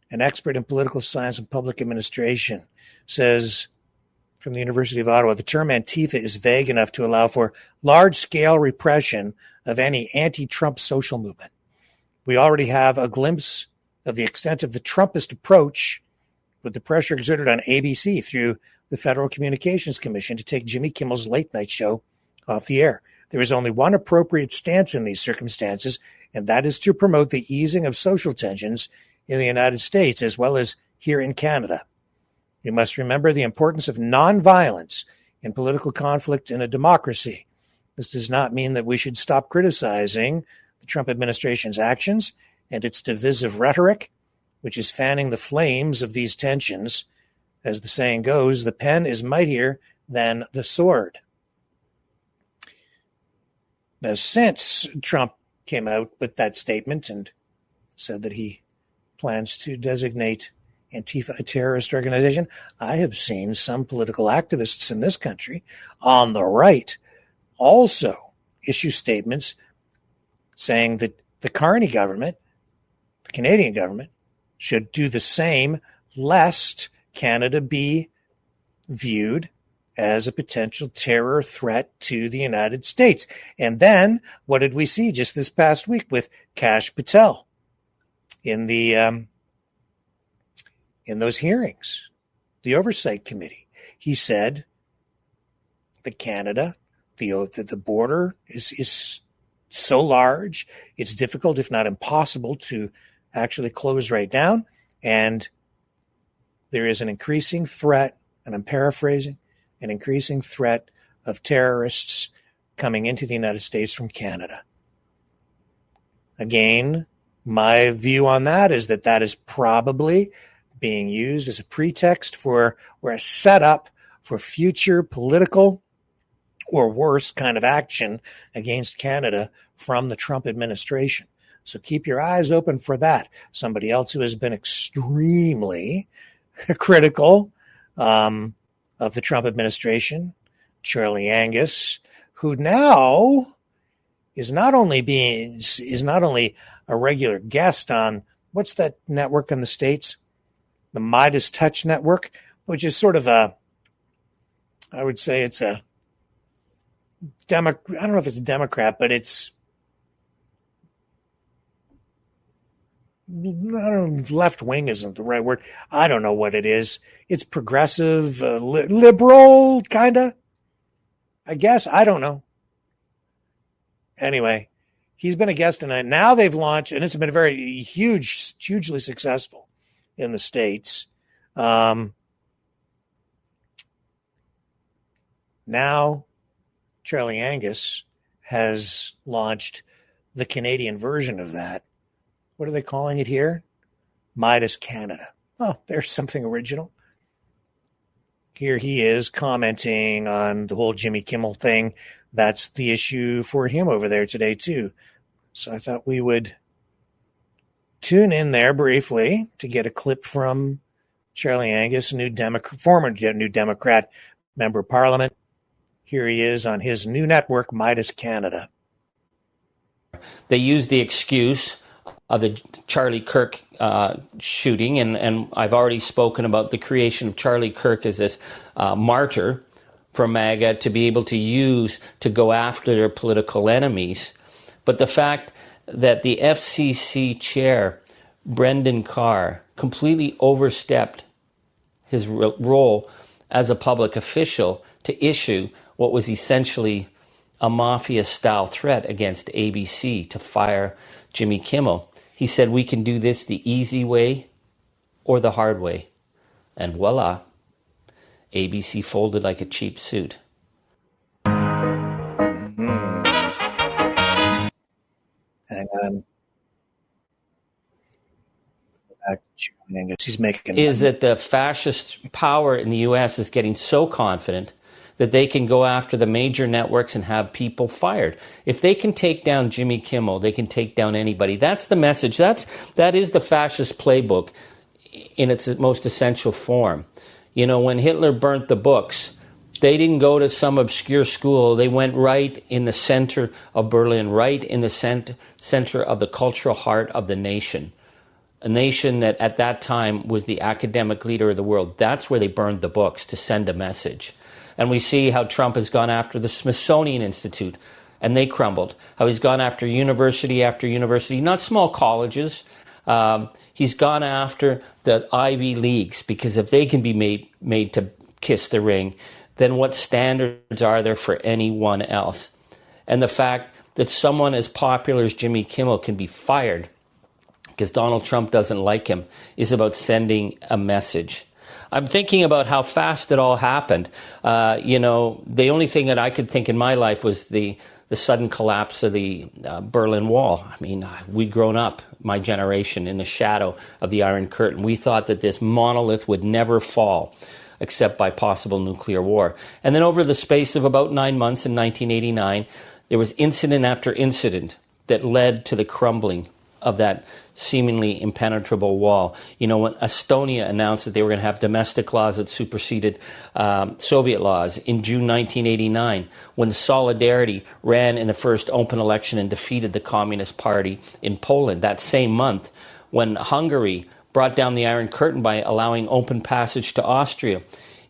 an expert in political science and public administration, says from the University of Ottawa, the term Antifa is vague enough to allow for large-scale repression of any anti-Trump social movement. We already have a glimpse of the extent of the Trumpist approach with the pressure exerted on ABC through the Federal Communications Commission to take Jimmy Kimmel's late night show off the air. There is only one appropriate stance in these circumstances, and that is to promote the easing of social tensions in the United States as well as here in Canada. We must remember the importance of nonviolence in political conflict in a democracy. This does not mean that we should stop criticizing the Trump administration's actions and its divisive rhetoric, which is fanning the flames of these tensions. As the saying goes, the pen is mightier than the sword. Now, since Trump came out with that statement and said that he plans to designate Antifa a terrorist organization, I have seen some political activists in this country on the right also issue statements saying that the Carney government, the Canadian government, should do the same, lest Canada be viewed as a potential terror threat to the United States. And then, what did we see just this past week with Kash Patel in those hearings, the Oversight Committee? He said that Canada, the border is so large, it's difficult, if not impossible, to actually close right down. And there is an increasing threat, and I'm paraphrasing, an increasing threat of terrorists coming into the United States from Canada. Again, my view on that is that that is probably being used as a pretext for or a setup for future political or worse kind of action against Canada from the Trump administration. So keep your eyes open for that. Somebody else who has been extremely critical of the Trump administration, Charlie Angus, who now is not only a regular guest on what's that network in the States? the Midas Touch Network, which is sort of I would say it's a I don't know if it's a Democrat, but it's, I don't know, left wing isn't the right word. I don't know what it is. It's progressive, liberal, kind of, I guess. I don't know. Anyway, he's been a guest tonight. Now they've launched, and it's been very hugely successful in the States. Now, Charlie Angus has launched the Canadian version of that. What are they calling it here? Midas Canada. Oh, there's something original. Here he is commenting on the whole Jimmy Kimmel thing. That's the issue for him over there today, too. So I thought we would tune in there briefly to get a clip from Charlie Angus, former New Democrat member of Parliament. Here he is on his new network, Midas Canada. They used the excuse of the Charlie Kirk shooting, and I've already spoken about the creation of Charlie Kirk as this martyr for MAGA to be able to use to go after their political enemies. But the fact that the FCC chair, Brendan Carr, completely overstepped his role as a public official to issue what was essentially a mafia-style threat against ABC to fire Jimmy Kimmel. He said, we can do this the easy way or the hard way. And voila, ABC folded like a cheap suit. Hang on. He's making is that the fascist power in the U.S. is getting so confident that they can go after the major networks and have people fired. If they can take down Jimmy Kimmel, they can take down anybody. That's the message. That is the fascist playbook in its most essential form. You know, when Hitler burnt the books, they didn't go to some obscure school. They went right in the center of Berlin, right in the center of the cultural heart of the nation. A nation that at that time was the academic leader of the world. That's where they burned the books to send a message. And we see how Trump has gone after the Smithsonian Institute, and they crumbled. How he's gone after university after university, not small colleges. He's gone after the Ivy Leagues, because if they can be made to kiss the ring, then what standards are there for anyone else? And the fact that someone as popular as Jimmy Kimmel can be fired because Donald Trump doesn't like him is about sending a message. I'm thinking about how fast it all happened. You know, the only thing that I could think in my life was the sudden collapse of the Berlin Wall. I mean, we'd grown up, my generation, in the shadow of the Iron Curtain. We thought that this monolith would never fall except by possible nuclear war. And then over the space of about 9 months in 1989, there was incident after incident that led to the crumbling of that seemingly impenetrable wall. You know, when Estonia announced that they were going to have domestic laws that superseded Soviet laws. In June 1989, when Solidarity ran in the first open election and defeated the Communist Party in Poland. That same month, when Hungary brought down the Iron Curtain by allowing open passage to Austria.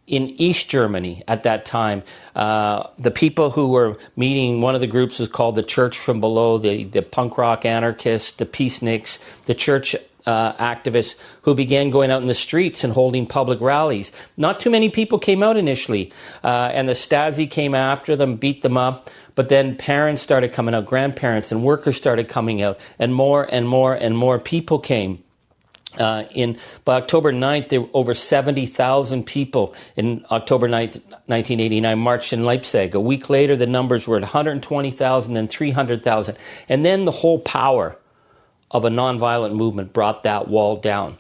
In East Germany at that time, the people who were meeting, one of the groups was called the Church from Below, the punk rock anarchists, the peaceniks, the church activists who began going out in the streets and holding public rallies. Not too many people came out initially, and the Stasi came after them, beat them up, but then parents started coming out, grandparents and workers started coming out, and more people came. By October 9th, there were over 70,000 people in October 9th, 1989, marched in Leipzig. A week later, the numbers were at 120,000 and 300,000. And then the whole power of a nonviolent movement brought that wall down.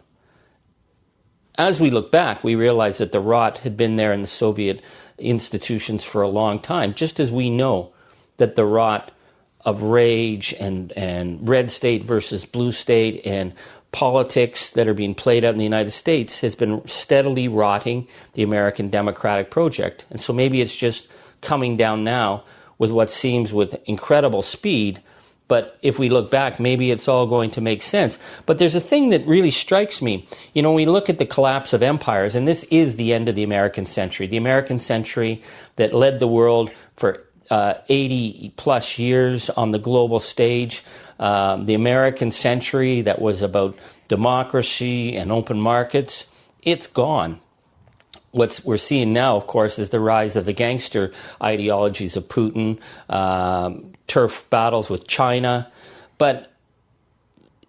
As we look back, we realize that the rot had been there in the Soviet institutions for a long time, just as we know that the rot of rage and red state versus blue state and politics that are being played out in the United States has been steadily rotting the American democratic project. And so maybe it's just coming down now with what seems with incredible speed, But if we look back, maybe it's all going to make sense. But there's a thing that really strikes me. You know, when we look at the collapse of empires, and this is the end of the American century that led the world for 80 plus years on the global stage, the American century that was about democracy and open markets, it's gone. What we're seeing now, of course, is the rise of the gangster ideologies of Putin, turf battles with China. But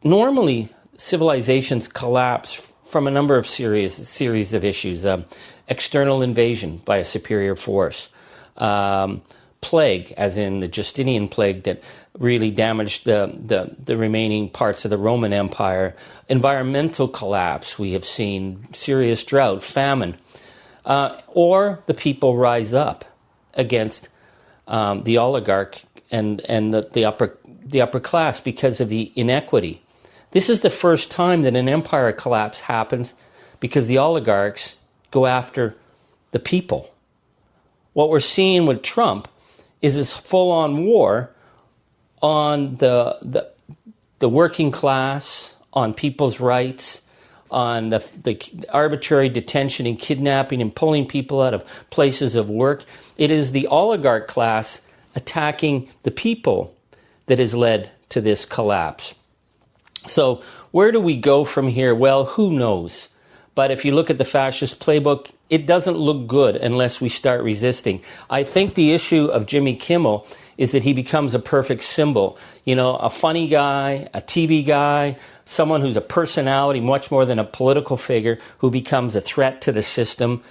normally, civilizations collapse from a number of series of issues. External invasion by a superior force. Plague, as in the Justinian plague that really damaged the remaining parts of the Roman Empire. Environmental collapse, we have seen serious drought, famine. Or the people rise up against the oligarch and the upper class because of the inequity. This is the first time that an empire collapse happens because the oligarchs go after the people. What we're seeing with Trump is this full-on war on the working class, on people's rights, on the arbitrary detention and kidnapping and pulling people out of places of work. It is the oligarch class attacking the people that has led to this collapse. So where do we go from here? Well, who knows? But if you look at the fascist playbook, it doesn't look good unless we start resisting. I think the issue of Jimmy Kimmel is that he becomes a perfect symbol. You know, a funny guy, a TV guy, someone who's a personality much more than a political figure who becomes a threat to the system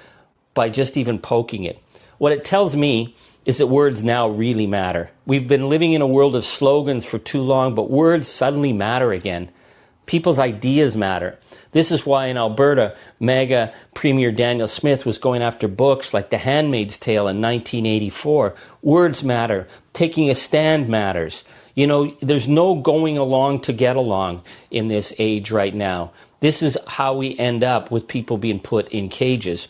by just even poking it. What it tells me is that words now really matter. We've been living in a world of slogans for too long, but words suddenly matter again. People's ideas matter. This is why in Alberta, MAGA Premier Daniel Smith was going after books like The Handmaid's Tale in 1984. Words matter. Taking a stand matters. You know, there's no going along to get along in this age right now. This is how we end up with people being put in cages.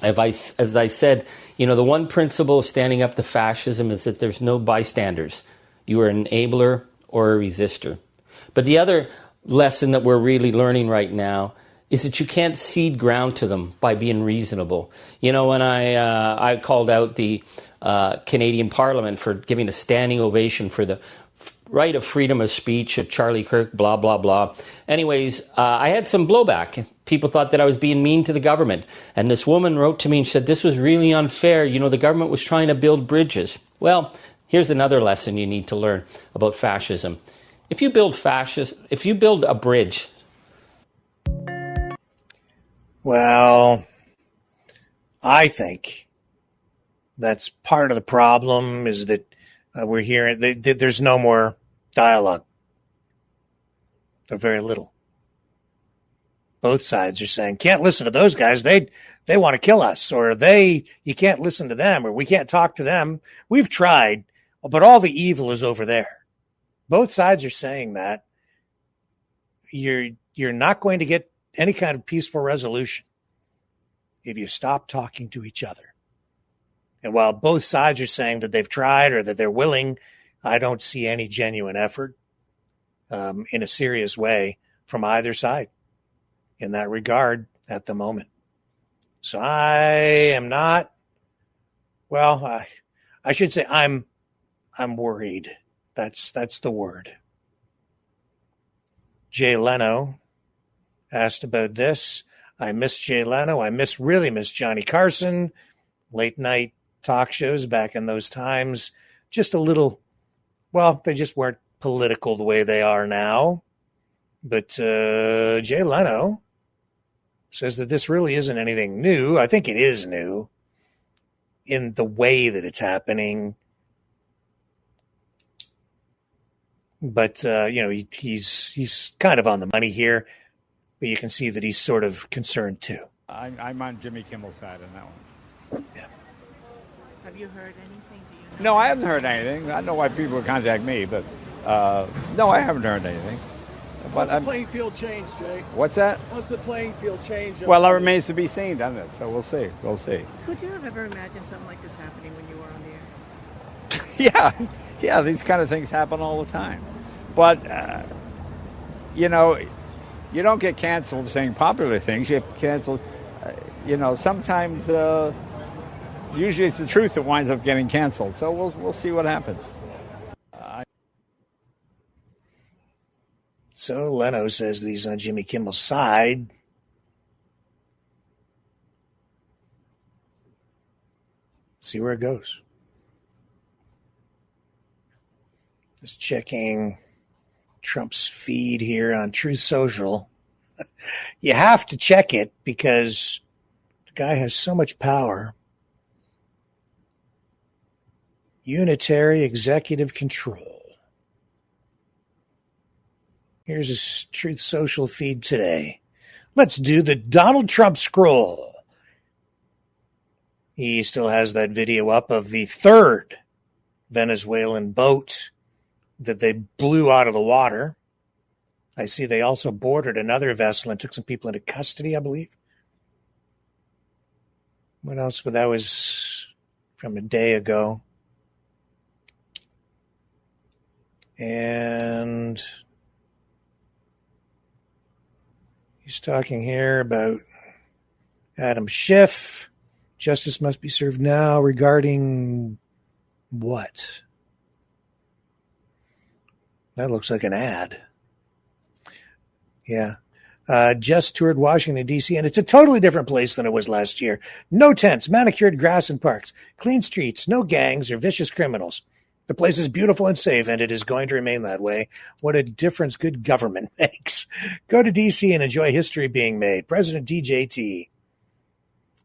As I said, you know, the one principle of standing up to fascism is that there's no bystanders. You are an enabler or a resistor. But the other lesson that we're really learning right now is that you can't cede ground to them by being reasonable. You know, when I called out the Canadian Parliament for giving a standing ovation for the right of freedom of speech of Charlie Kirk, blah, blah, blah. Anyways, I had some blowback. People thought that I was being mean to the government. And this woman wrote to me and said, this was really unfair. You know, the government was trying to build bridges. Well, here's another lesson you need to learn about fascism. If you build a bridge. Well, I think that's part of the problem is that we're hearing there's no more dialogue. Or very little. Both sides are saying, can't listen to those guys. They want to kill us, or you can't listen to them, or we can't talk to them. We've tried, but all the evil is over there. Both sides are saying that you're not going to get any kind of peaceful resolution if you stop talking to each other. And while both sides are saying that they've tried or that they're willing, I don't see any genuine effort in a serious way from either side in that regard at the moment. So I am not, well, I should say I'm worried. That's the word. Jay Leno asked about this. I miss Jay Leno. I really miss Johnny Carson. Late night talk shows back in those times. Just a little, well, they just weren't political the way they are now. But Jay Leno says that this really isn't anything new. I think it is new in the way that it's happening. But, you know, he's kind of on the money here, but you can see that he's sort of concerned too. I'm on Jimmy Kimmel's side on that one. Yeah. Have you heard anything? Do you No, I haven't heard anything. I know why people would contact me, but no, I haven't heard anything. How's the playing field change, Jake? What's that? How's the playing field change? Well, that remains to be seen, doesn't it? So we'll see. We'll see. Could you have ever imagined something like this happening when you were on the air? Yeah, these kind of things happen all the time. But, you know, you don't get canceled saying popular things. You get canceled, you know, sometimes, usually it's the truth that winds up getting canceled. So we'll see what happens. So Leno says that he's on Jimmy Kimmel's side. See where it goes. Just checking Trump's feed here on Truth Social. You have to check it because the guy has so much power. Unitary executive control. Here's his Truth Social feed today. Let's do the Donald Trump scroll. He still has that video up of the third Venezuelan boat that they blew out of the water. I see they also boarded another vessel and took some people into custody, I believe. What else? But that was from a day ago. And he's talking here about Adam Schiff. Justice must be served now regarding what? That looks like an ad. Yeah. Just toured Washington, D.C., and it's a totally different place than it was last year. No tents, manicured grass and parks, clean streets, no gangs or vicious criminals. The place is beautiful and safe, and it is going to remain that way. What a difference good government makes. Go to D.C. and enjoy history being made. President DJT.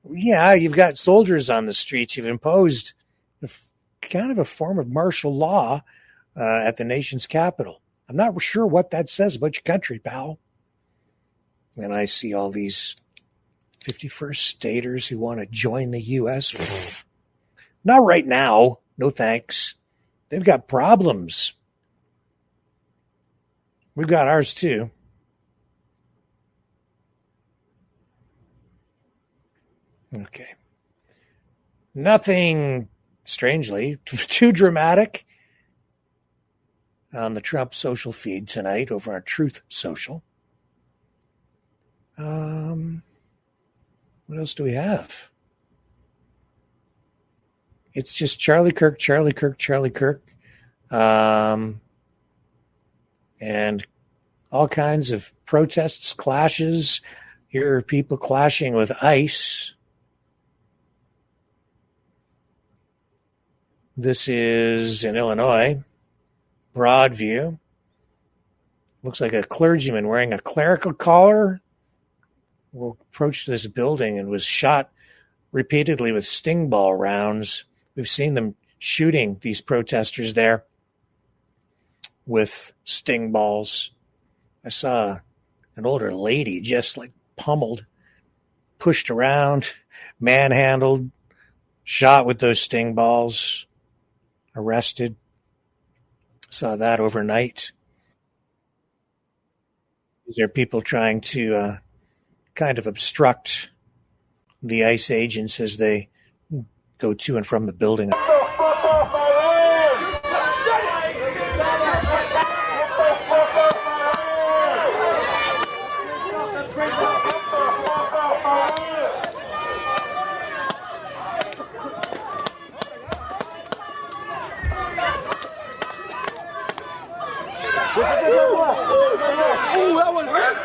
Yeah, you've got soldiers on the streets. You've imposed kind of a form of martial law at the nation's capital. I'm not sure what that says about your country, pal. And I see all these 51st staters who want to join the U.S. Not right now. No thanks. They've got problems. We've got ours too. Okay. Nothing, strangely, too dramatic on the Trump social feed tonight over on Truth Social. What else do we have? It's just Charlie Kirk, Charlie Kirk, Charlie Kirk. And all kinds of protests, clashes. Here are people clashing with ICE. This is in Illinois, Broadview. Looks like a clergyman wearing a clerical collar approached this building and was shot repeatedly with sting ball rounds. We've seen them shooting these protesters there with sting balls. I saw an older lady just like pummeled, pushed around, manhandled, shot with those sting balls, arrested. Saw that overnight. These are people trying to kind of obstruct the ICE agents as they go to and from the building. Oh, that one hurt.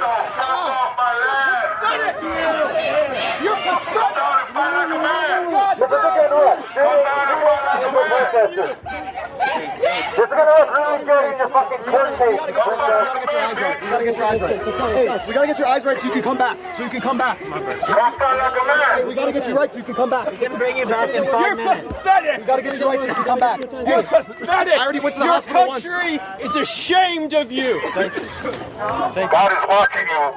This is gonna look really good in your fucking court case. We gotta get your eyes right. Hey, we gotta get your eyes right so you can come back. Hey, we gotta get you right so you can come back. We can bring you back in 5 minutes. We gotta get you right so you can come back. You're pathetic. I already went to the hospital once. Your country is ashamed of you. God is watching you.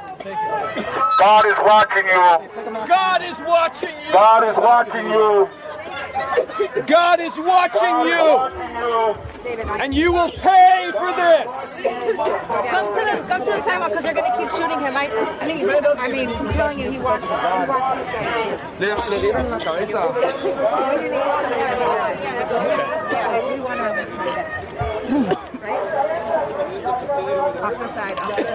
God is watching you. God is watching you. God is watching you. God is watching you. And you will pay for this. Come to the sidewalk because they're going to keep shooting him. I'm telling you, he watched this guy. Le dieron en la cabeza. side, opposite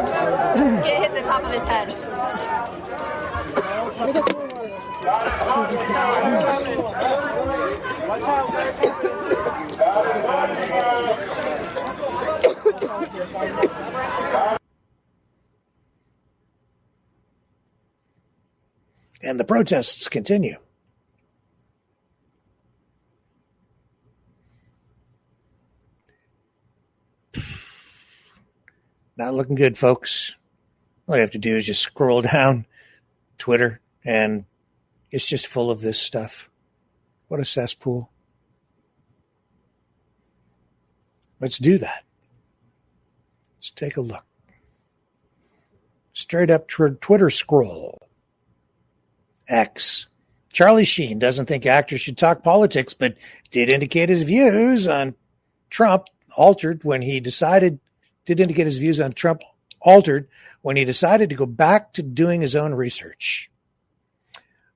side. Get hit the top of his head. And the protests continue. Not looking good, folks. All you have to do is just scroll down Twitter, and it's just full of this stuff. What a cesspool. Let's do that. Let's take a look. Straight up Twitter scroll. X. Charlie Sheen doesn't think actors should talk politics, but did indicate his views on Trump altered when he decided to go back to doing his own research.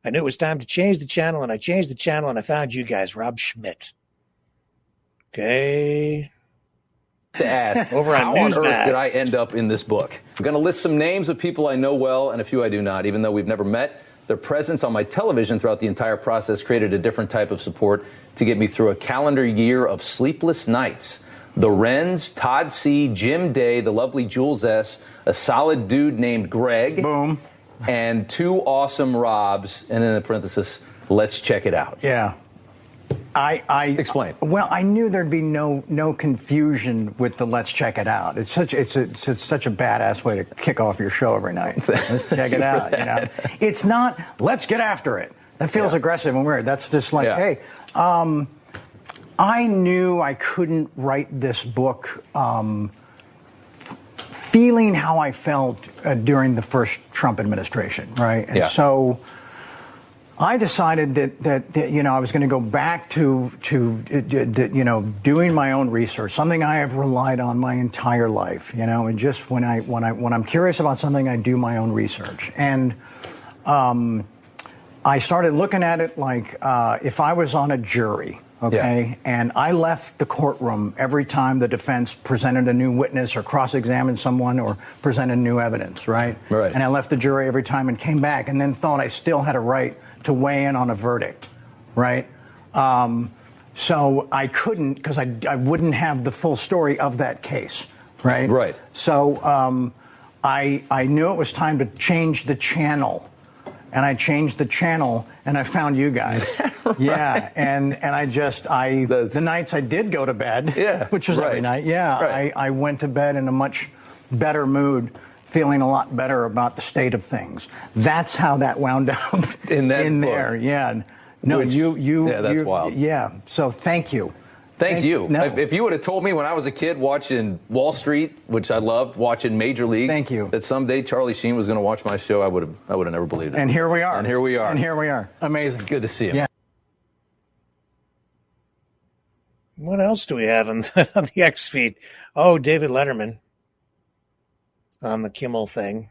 I knew it was time to change the channel, and I changed the channel, and I found you guys, Rob Schmidt. Okay. To ask, over on how on earth Newsmax did I end up in this book? I'm going to list some names of people I know well and a few I do not, even though we've never met. Their presence on my television throughout the entire process created a different type of support to get me through a calendar year of sleepless nights. The Wrens, Todd C., Jim Day, the lovely Jules S., a solid dude named Greg. Boom. And two awesome Robs, and then in parenthesis, let's check it out. Yeah. I explain. Well, I knew there'd be no confusion with the "Let's check it out." It's such a badass way to kick off your show every night. Let's check it out. You know, it's not "Let's get after it." That feels aggressive and weird. That's just like, hey, I knew I couldn't write this book feeling how I felt during the first Trump administration, right? And so I decided that I was going to go back to doing my own research, something I have relied on my entire life, and just when I'm curious about something, I do my own research. And I started looking at it like if I was on a jury, and I left the courtroom every time the defense presented a new witness or cross-examined someone or presented new evidence, right? And I left the jury every time and came back and then thought I still had a right to weigh in on a verdict, right? So I couldn't, because I wouldn't have the full story of that case, right? Right. So I knew it was time to change the channel. And I changed the channel, and I found you guys. Right. Yeah, and the nights I did go to bed, which was every night, I went to bed in a much better mood, feeling a lot better about the state of things. That's how that wound up in there. Yeah. No, that's wild. Yeah. So thank you. Thank you. No. If you would have told me when I was a kid watching Wall Street, which I loved, watching Major League, that someday Charlie Sheen was going to watch my show, I would have never believed it. And here we are. And here we are. Amazing. Good to see you. Yeah. What else do we have on the X feed? Oh, David Letterman on the Kimmel thing.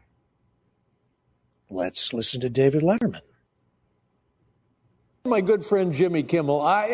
Let's listen to David Letterman. My good friend Jimmy Kimmel, I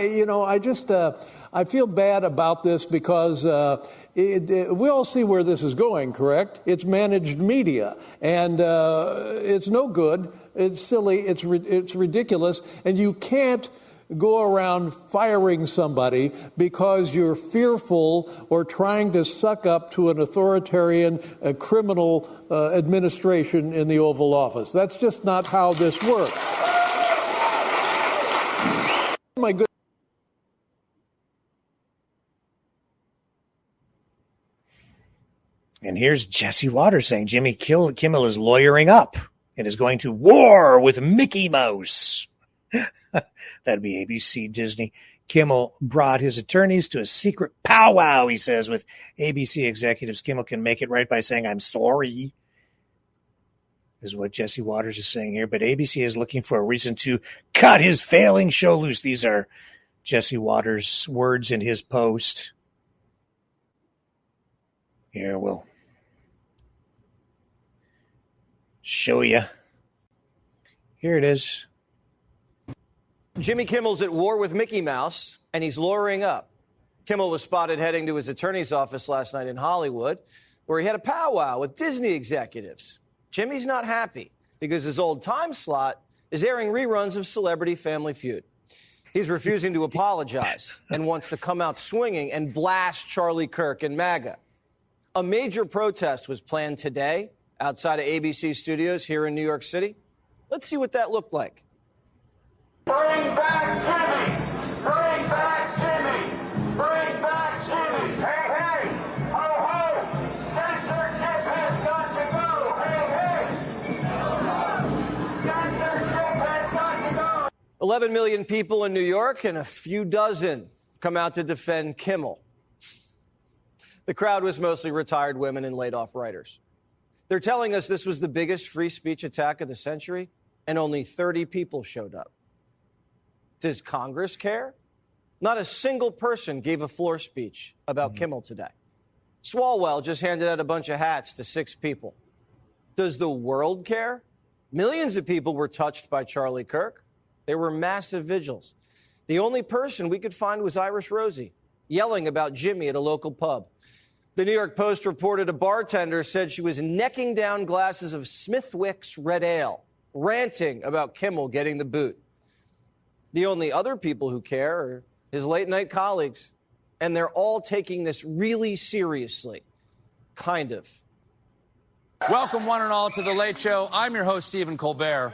feel bad about this because we all see where this is going, correct? It's managed media, and it's no good. It's silly. It's ridiculous, and you can't go around firing somebody because you're fearful or trying to suck up to an authoritarian criminal administration in the Oval Office. That's just not how this works. My good. And here's Jesse Waters saying Jimmy Kimmel is lawyering up and is going to war with Mickey Mouse. That'd be ABC, Disney. Kimmel brought his attorneys to a secret powwow, he says, with ABC executives. Kimmel can make it right by saying, I'm sorry, is what Jesse Waters is saying here. But ABC is looking for a reason to cut his failing show loose. These are Jesse Waters' words in his post. Here, we'll show you. Here it is. Jimmy Kimmel's at war with Mickey Mouse, and he's lawyering up. Kimmel was spotted heading to his attorney's office last night in Hollywood, where he had a powwow with Disney executives. Jimmy's not happy because his old time slot is airing reruns of Celebrity Family Feud. He's refusing to apologize and wants to come out swinging and blast Charlie Kirk and MAGA. A major protest was planned today outside of ABC Studios here in New York City. Let's see what that looked like. Bring back Jimmy! Bring back Jimmy! Bring back Jimmy! Hey, hey! Ho, ho! Censorship has got to go! Hey, hey! Censorship has got to go! 11 million people in New York and a few dozen come out to defend Kimmel. The crowd was mostly retired women and laid-off writers. They're telling us this was the biggest free speech attack of the century, and only 30 people showed up. Does Congress care? Not a single person gave a floor speech about Kimmel today. Swalwell just handed out a bunch of hats to 6 people. Does the world care? Millions of people were touched by Charlie Kirk. There were massive vigils. The only person we could find was Irish Rosie, yelling about Jimmy at a local pub. The New York Post reported a bartender said she was necking down glasses of Smithwick's Red Ale, ranting about Kimmel getting the boot. The only other people who care are his late-night colleagues, and they're all taking this really seriously. Kind of. Welcome, one and all, to The Late Show. I'm your host, Stephen Colbert.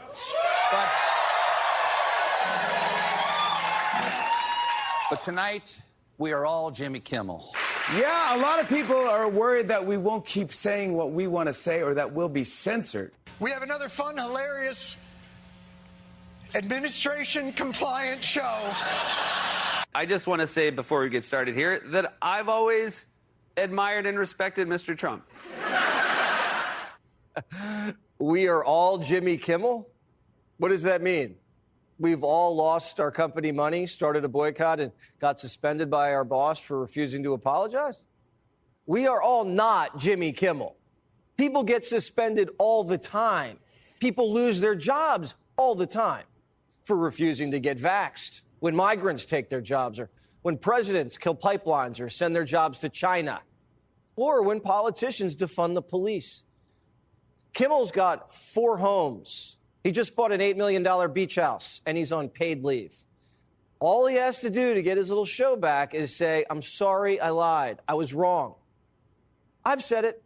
But tonight, we are all Jimmy Kimmel. Yeah, a lot of people are worried that we won't keep saying what we want to say or that we'll be censored. We have another fun, hilarious, administration-compliant show. I just want to say before we get started here that I've always admired and respected Mr. Trump. We are all Jimmy Kimmel? What does that mean? We've all lost our company money, started a boycott, and got suspended by our boss for refusing to apologize? We are all not Jimmy Kimmel. People get suspended all the time. People lose their jobs all the time for refusing to get vaxxed, when migrants take their jobs, or when presidents kill pipelines or send their jobs to China, or when politicians defund the police. Kimmel's got 4 homes. He just bought an $8 million beach house, and he's on paid leave. All he has to do to get his little show back is say, I'm sorry, I lied. I was wrong. I've said it.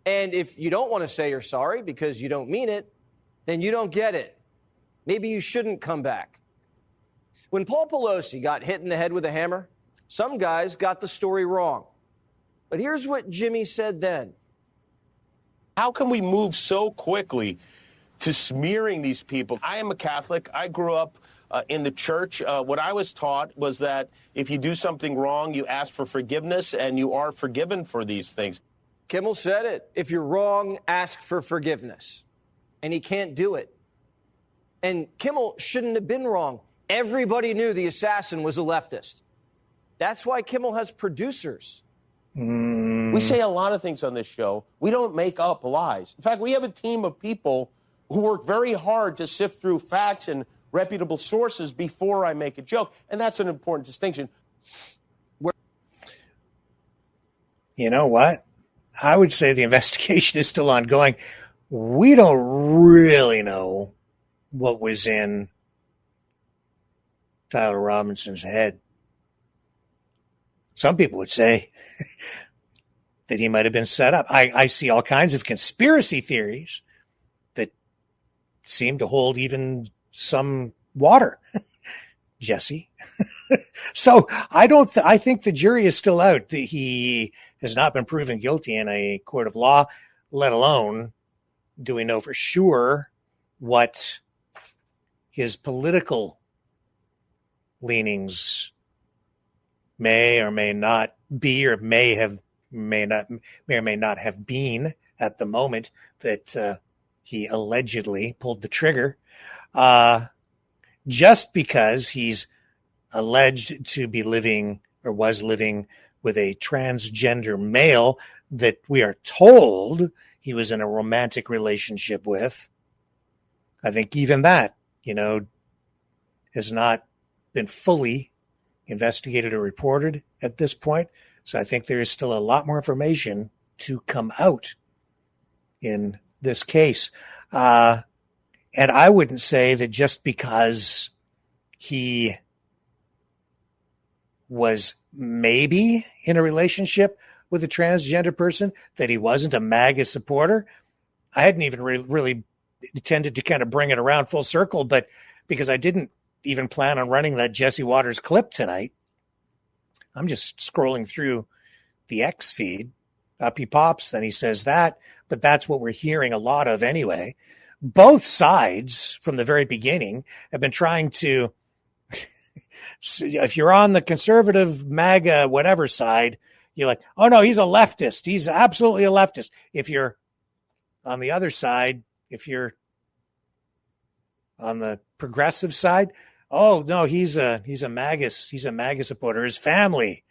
And if you don't want to say you're sorry because you don't mean it, then you don't get it. Maybe you shouldn't come back. When Paul Pelosi got hit in the head with a hammer, some guys got the story wrong. But here's what Jimmy said then. How can we move so quickly to smearing these people? I am a Catholic. I grew up in the church. What I was taught was that if you do something wrong, you ask for forgiveness, and you are forgiven for these things. Kimmel said it. If you're wrong, ask for forgiveness. And he can't do it. And Kimmel shouldn't have been wrong. Everybody knew the assassin was a leftist. That's why Kimmel has producers. We say a lot of things on this show. We don't make up lies. In fact, we have a team of people who work very hard to sift through facts and reputable sources before I make a joke. And that's an important distinction. You know what? I would say the investigation is still ongoing. We don't really know what was in Tyler Robinson's head. Some people would say that he might have been set up. I see all kinds of conspiracy theories that seem to hold even some water, Jesse. So I think the jury is still out. He has not been proven guilty in a court of law, let alone do we know for sure what his political leanings may or may not be, or may or may not have been at the moment that he allegedly pulled the trigger. Just because he's alleged to be living or was living with a transgender male that we are told he was in a romantic relationship with. I think even that, has not been fully, investigated or reported at this point. So I think there is still a lot more information to come out in this case. And I wouldn't say that just because he was maybe in a relationship with a transgender person that he wasn't a MAGA supporter. I hadn't even really intended to kind of bring it around full circle, but because I didn't even plan on running that Jesse Waters clip tonight, I'm just scrolling through the X feed. Up he pops, then he says that, but that's what we're hearing a lot of anyway. Both sides from the very beginning have been trying to, if you're on the conservative MAGA whatever side, you're like, oh no, he's a leftist. He's absolutely a leftist. If you're on the other side, if you're on the progressive side, oh no, he's a MAGA supporter. His family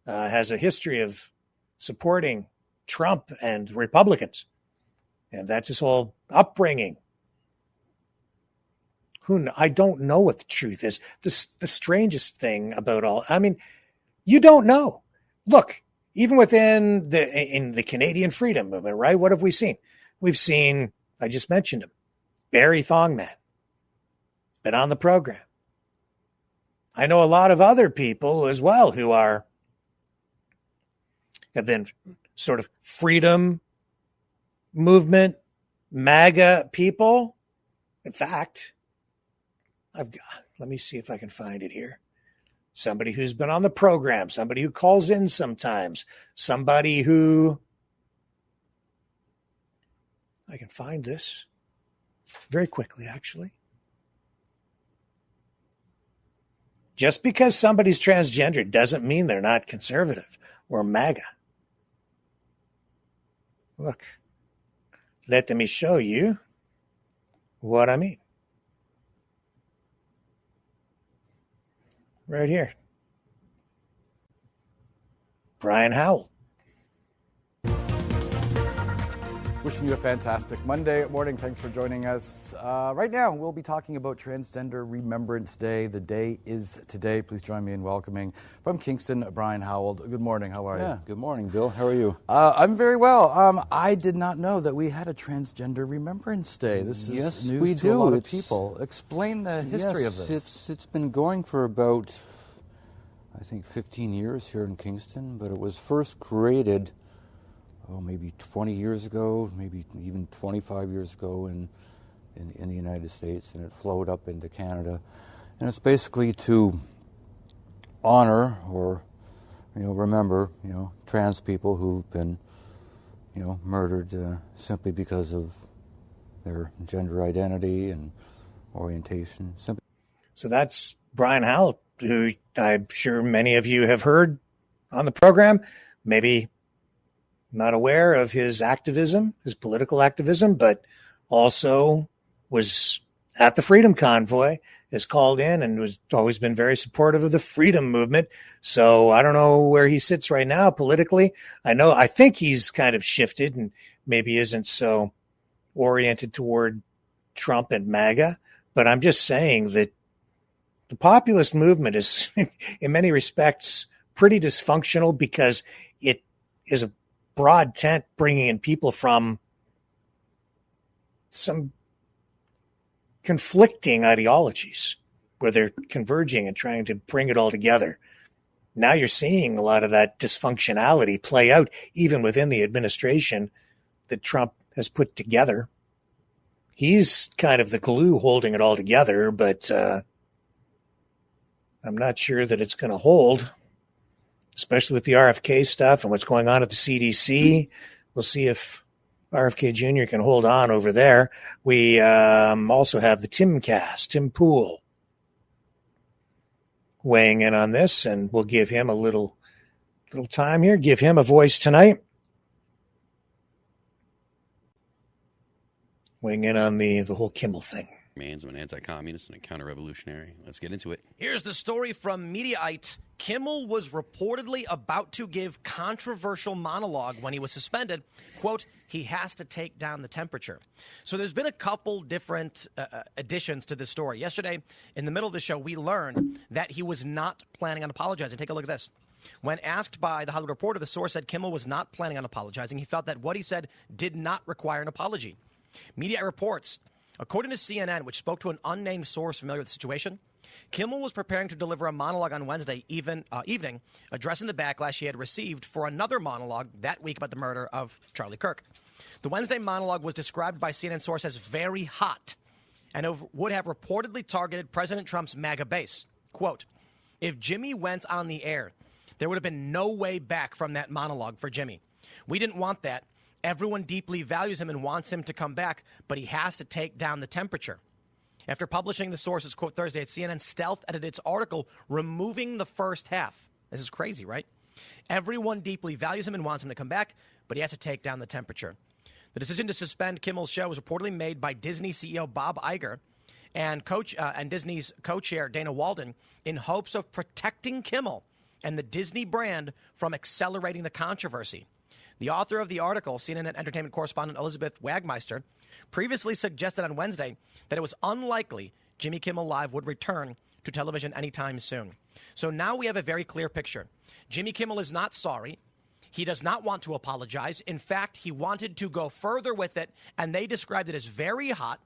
has a history of supporting Trump and Republicans, and that's his whole upbringing. I don't know what the truth is. The strangest thing about all, I mean, you don't know. Look, even in the Canadian freedom movement, right? What have we seen? We've seen, I just mentioned him, Barry Thongman, been on the program. I know a lot of other people as well who have been sort of freedom movement, MAGA people. In fact, let me see if I can find it here. Somebody who's been on the program, somebody who calls in sometimes, somebody who, I can find this very quickly, actually. Just because somebody's transgender doesn't mean they're not conservative or MAGA. Look, let me show you what I mean. Right here. Brian Howell. Wishing you a fantastic Monday morning. Thanks for joining us. Right now, we'll be talking about Transgender Remembrance Day. The day is today. Please join me in welcoming from Kingston, Brian Howell. Good morning. How are you? Yeah, good morning, Bill. How are you? I'm very well. I did not know that we had a Transgender Remembrance Day. This is news to a lot of people. Explain the history of this. It's been going for about, I think, 15 years here in Kingston, but it was first created maybe 20 years ago, maybe even 25 years ago in the United States, and it flowed up into Canada. And it's basically to honor or, remember, trans people who've been, murdered simply because of their gender identity and orientation. So that's Brian Howell, who I'm sure many of you have heard on the program, maybe not aware of his activism, his political activism, but also was at the Freedom Convoy, is called in and was always been very supportive of the freedom movement. So I don't know where he sits right now politically. I think he's kind of shifted and maybe isn't so oriented toward Trump and MAGA, but I'm just saying that the populist movement is in many respects pretty dysfunctional because it is a broad tent bringing in people from some conflicting ideologies where they're converging and trying to bring it all together. Now you're seeing a lot of that dysfunctionality play out even within the administration that Trump has put together. He's kind of the glue holding it all together, but I'm not sure that it's going to hold, especially with the RFK stuff and what's going on at the CDC. We'll see if RFK Jr. can hold on over there. We also have the Tim Pool weighing in on this, and we'll give him a little time here, give him a voice tonight. Weighing in on the whole Kimmel thing. remains. I'm an anti-communist and a counter-revolutionary. Let's get into it. Here's the story from Mediaite. Kimmel was reportedly about to give controversial monologue when he was suspended. Quote, he has to take down the temperature. So there's been a couple different additions to this story. Yesterday, in the middle of the show, we learned that he was not planning on apologizing. Take a look at this. When asked by The Hollywood Reporter, the source said Kimmel was not planning on apologizing. He felt that what he said did not require an apology. Media reports, according to CNN, which spoke to an unnamed source familiar with the situation, Kimmel was preparing to deliver a monologue on Wednesday evening, addressing the backlash he had received for another monologue that week about the murder of Charlie Kirk. The Wednesday monologue was described by CNN source as very hot and would have reportedly targeted President Trump's MAGA base. Quote, if Jimmy went on the air, there would have been no way back from that monologue for Jimmy. We didn't want that. Everyone deeply values him and wants him to come back, but he has to take down the temperature. After publishing the source's quote Thursday, CNN stealth-edited its article, removing the first half. This is crazy, right? Everyone deeply values him and wants him to come back, but he has to take down the temperature. The decision to suspend Kimmel's show was reportedly made by Disney CEO Bob Iger and Disney's co-chair Dana Walden in hopes of protecting Kimmel and the Disney brand from accelerating the controversy. The author of the article, CNN entertainment correspondent Elizabeth Wagmeister, previously suggested on Wednesday that it was unlikely Jimmy Kimmel Live would return to television anytime soon. So now we have a very clear picture. Jimmy Kimmel is not sorry. He does not want to apologize. In fact, he wanted to go further with it, and they described it as very hot.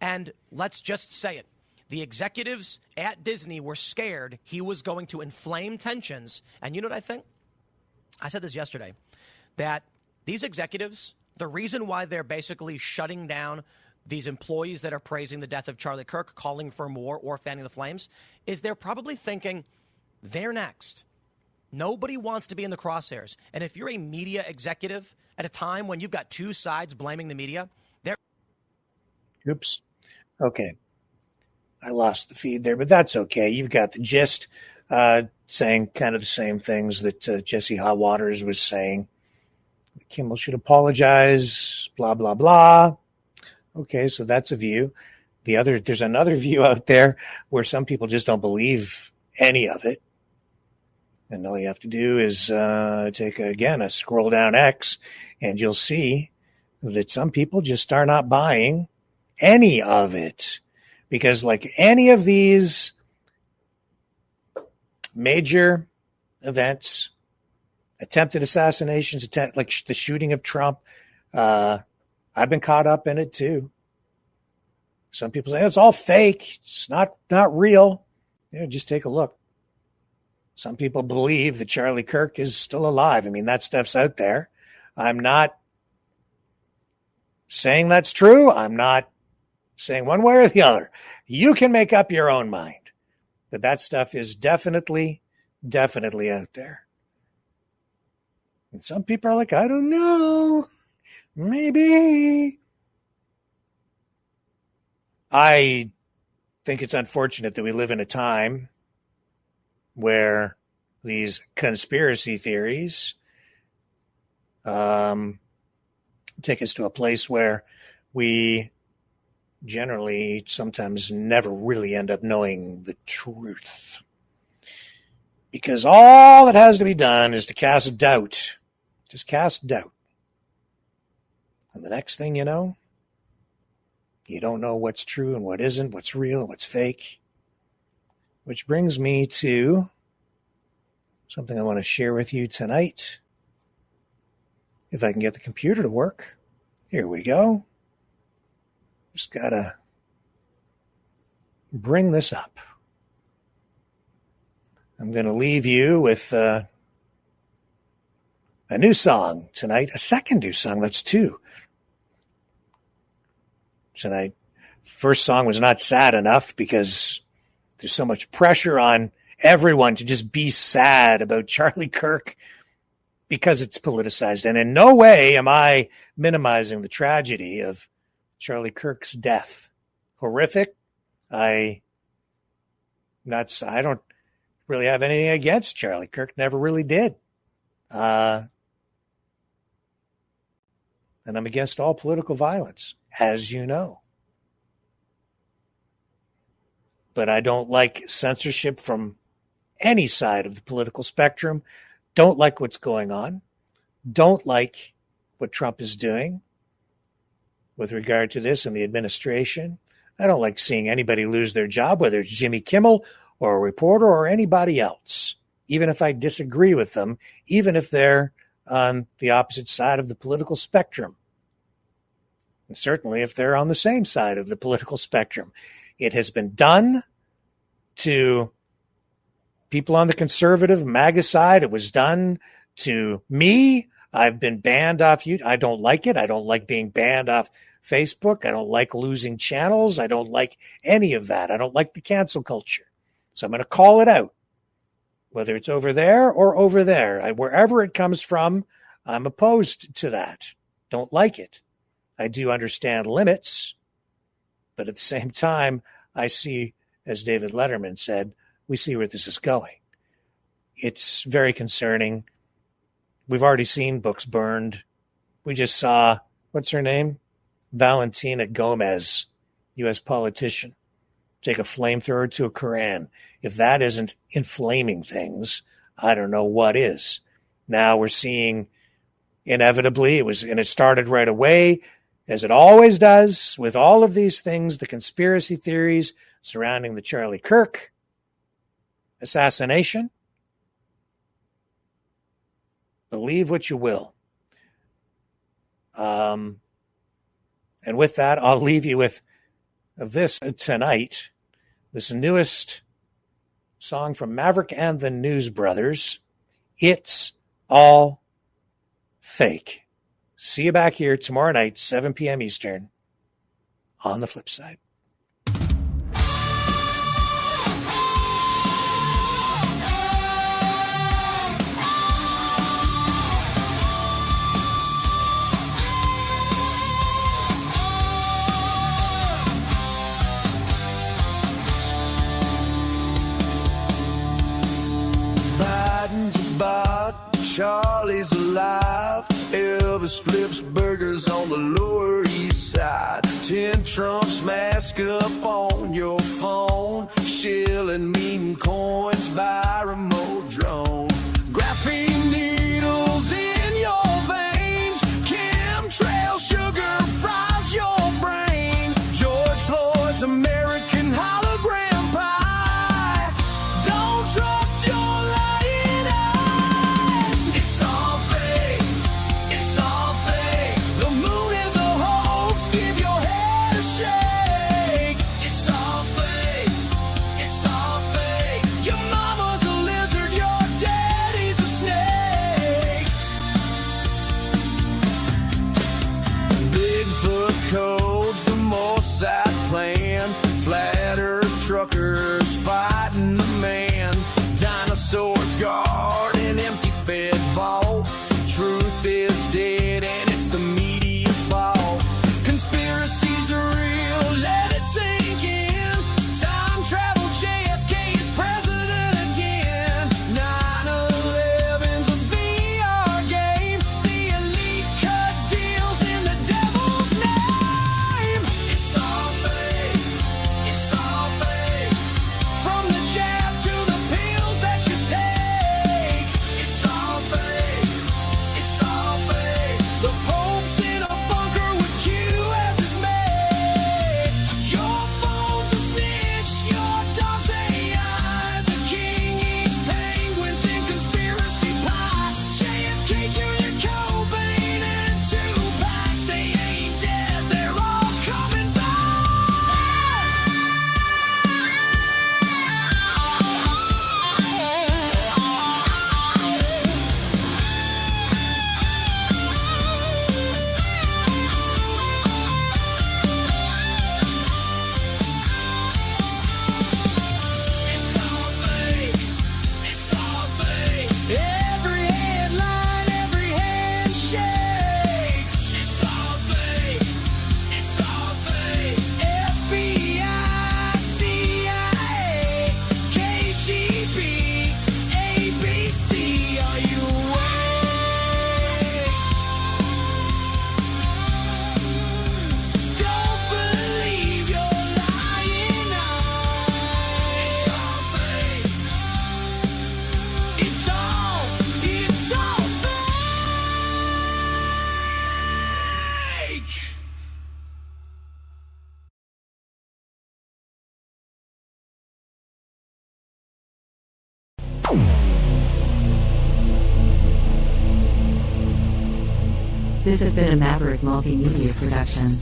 And let's just say it. The executives at Disney were scared he was going to inflame tensions. And you know what I think? I said this yesterday, that these executives, the reason why they're basically shutting down these employees that are praising the death of Charlie Kirk, calling for more or fanning the flames, is they're probably thinking they're next. Nobody wants to be in the crosshairs. And if you're a media executive at a time when you've got two sides blaming the media, they're... Oops. Okay. I lost the feed there, but that's okay. You've got the gist, saying kind of the same things that Jesse Hot Waters was saying. Kimmel should apologize, blah, blah, blah. Okay, so that's a view. There's another view out there where some people just don't believe any of it. And all you have to do is take, a scroll down X, and you'll see that some people just are not buying any of it. Because like any of these major events, attempted assassinations, like the shooting of Trump, I've been caught up in it too. Some people say it's all fake. It's not real. Just take a look. Some people believe that Charlie Kirk is still alive. I mean, that stuff's out there. I'm not saying that's true. I'm not saying one way or the other. You can make up your own mind. But that stuff is definitely out there. And some people are like, I don't know. Maybe. I think it's unfortunate that we live in a time where these conspiracy theories take us to a place where we generally sometimes never really end up knowing the truth. Because all that has to be done is to cast doubt. Just cast doubt. And the next thing you know, you don't know what's true and what isn't, what's real and what's fake. Which brings me to something I want to share with you tonight. If I can get the computer to work. Here we go. Just gotta bring this up. I'm going to leave you with a new song tonight, a second new song. That's two tonight. First song was not sad enough because there's so much pressure on everyone to just be sad about Charlie Kirk because it's politicized. And in no way am I minimizing the tragedy of Charlie Kirk's death. Horrific. I don't really have anything against Charlie Kirk. Never really did. And I'm against all political violence, as you know. but I don't like censorship from any side of the political spectrum. Don't like what's going on. Don't like what Trump is doing with regard to this and the administration. I don't like seeing anybody lose their job, whether it's Jimmy Kimmel or a reporter or anybody else, even if I disagree with them, even if they're on the opposite side of the political spectrum. And certainly if they're on the same side of the political spectrum. It has been done to people on the conservative MAGA side. It was done to me. I've been banned off YouTube. I don't like it. I don't like being banned off Facebook. I don't like losing channels. I don't like any of that. I don't like the cancel culture. So I'm going to call it out, whether it's over there or over there. Wherever it comes from, I'm opposed to that. Don't like it. I do understand limits, but at the same time, I see, as David Letterman said, we see where this is going. It's very concerning. We've already seen books burned. We just saw, what's her name? Valentina Gomez, U.S. politician, take a flamethrower to a Quran. If that isn't inflaming things, I don't know what is. Now we're seeing, inevitably, it started right away, as it always does, with all of these things, the conspiracy theories surrounding the Charlie Kirk assassination. Believe what you will. And with that, I'll leave you with this tonight, this newest song from Maverick and the News Brothers. It's all fake. See you back here tomorrow night, 7 p.m. Eastern, on The Flip Side. Charlie's alive. Elvis flips burgers on the Lower East Side. 10 Trumps mask up on your phone. Shilling mean coins by remote drone. Graphene needles in your veins. Chemtrail sugar fries your brain. George Floyd's American hologram pie. Don't trust your lying eyes. It's all fake. It's all fake. The moon is a hoax. Give your head a shake. It's all fake. It's all fake. Your mama's a This has been a Maverick Multimedia production.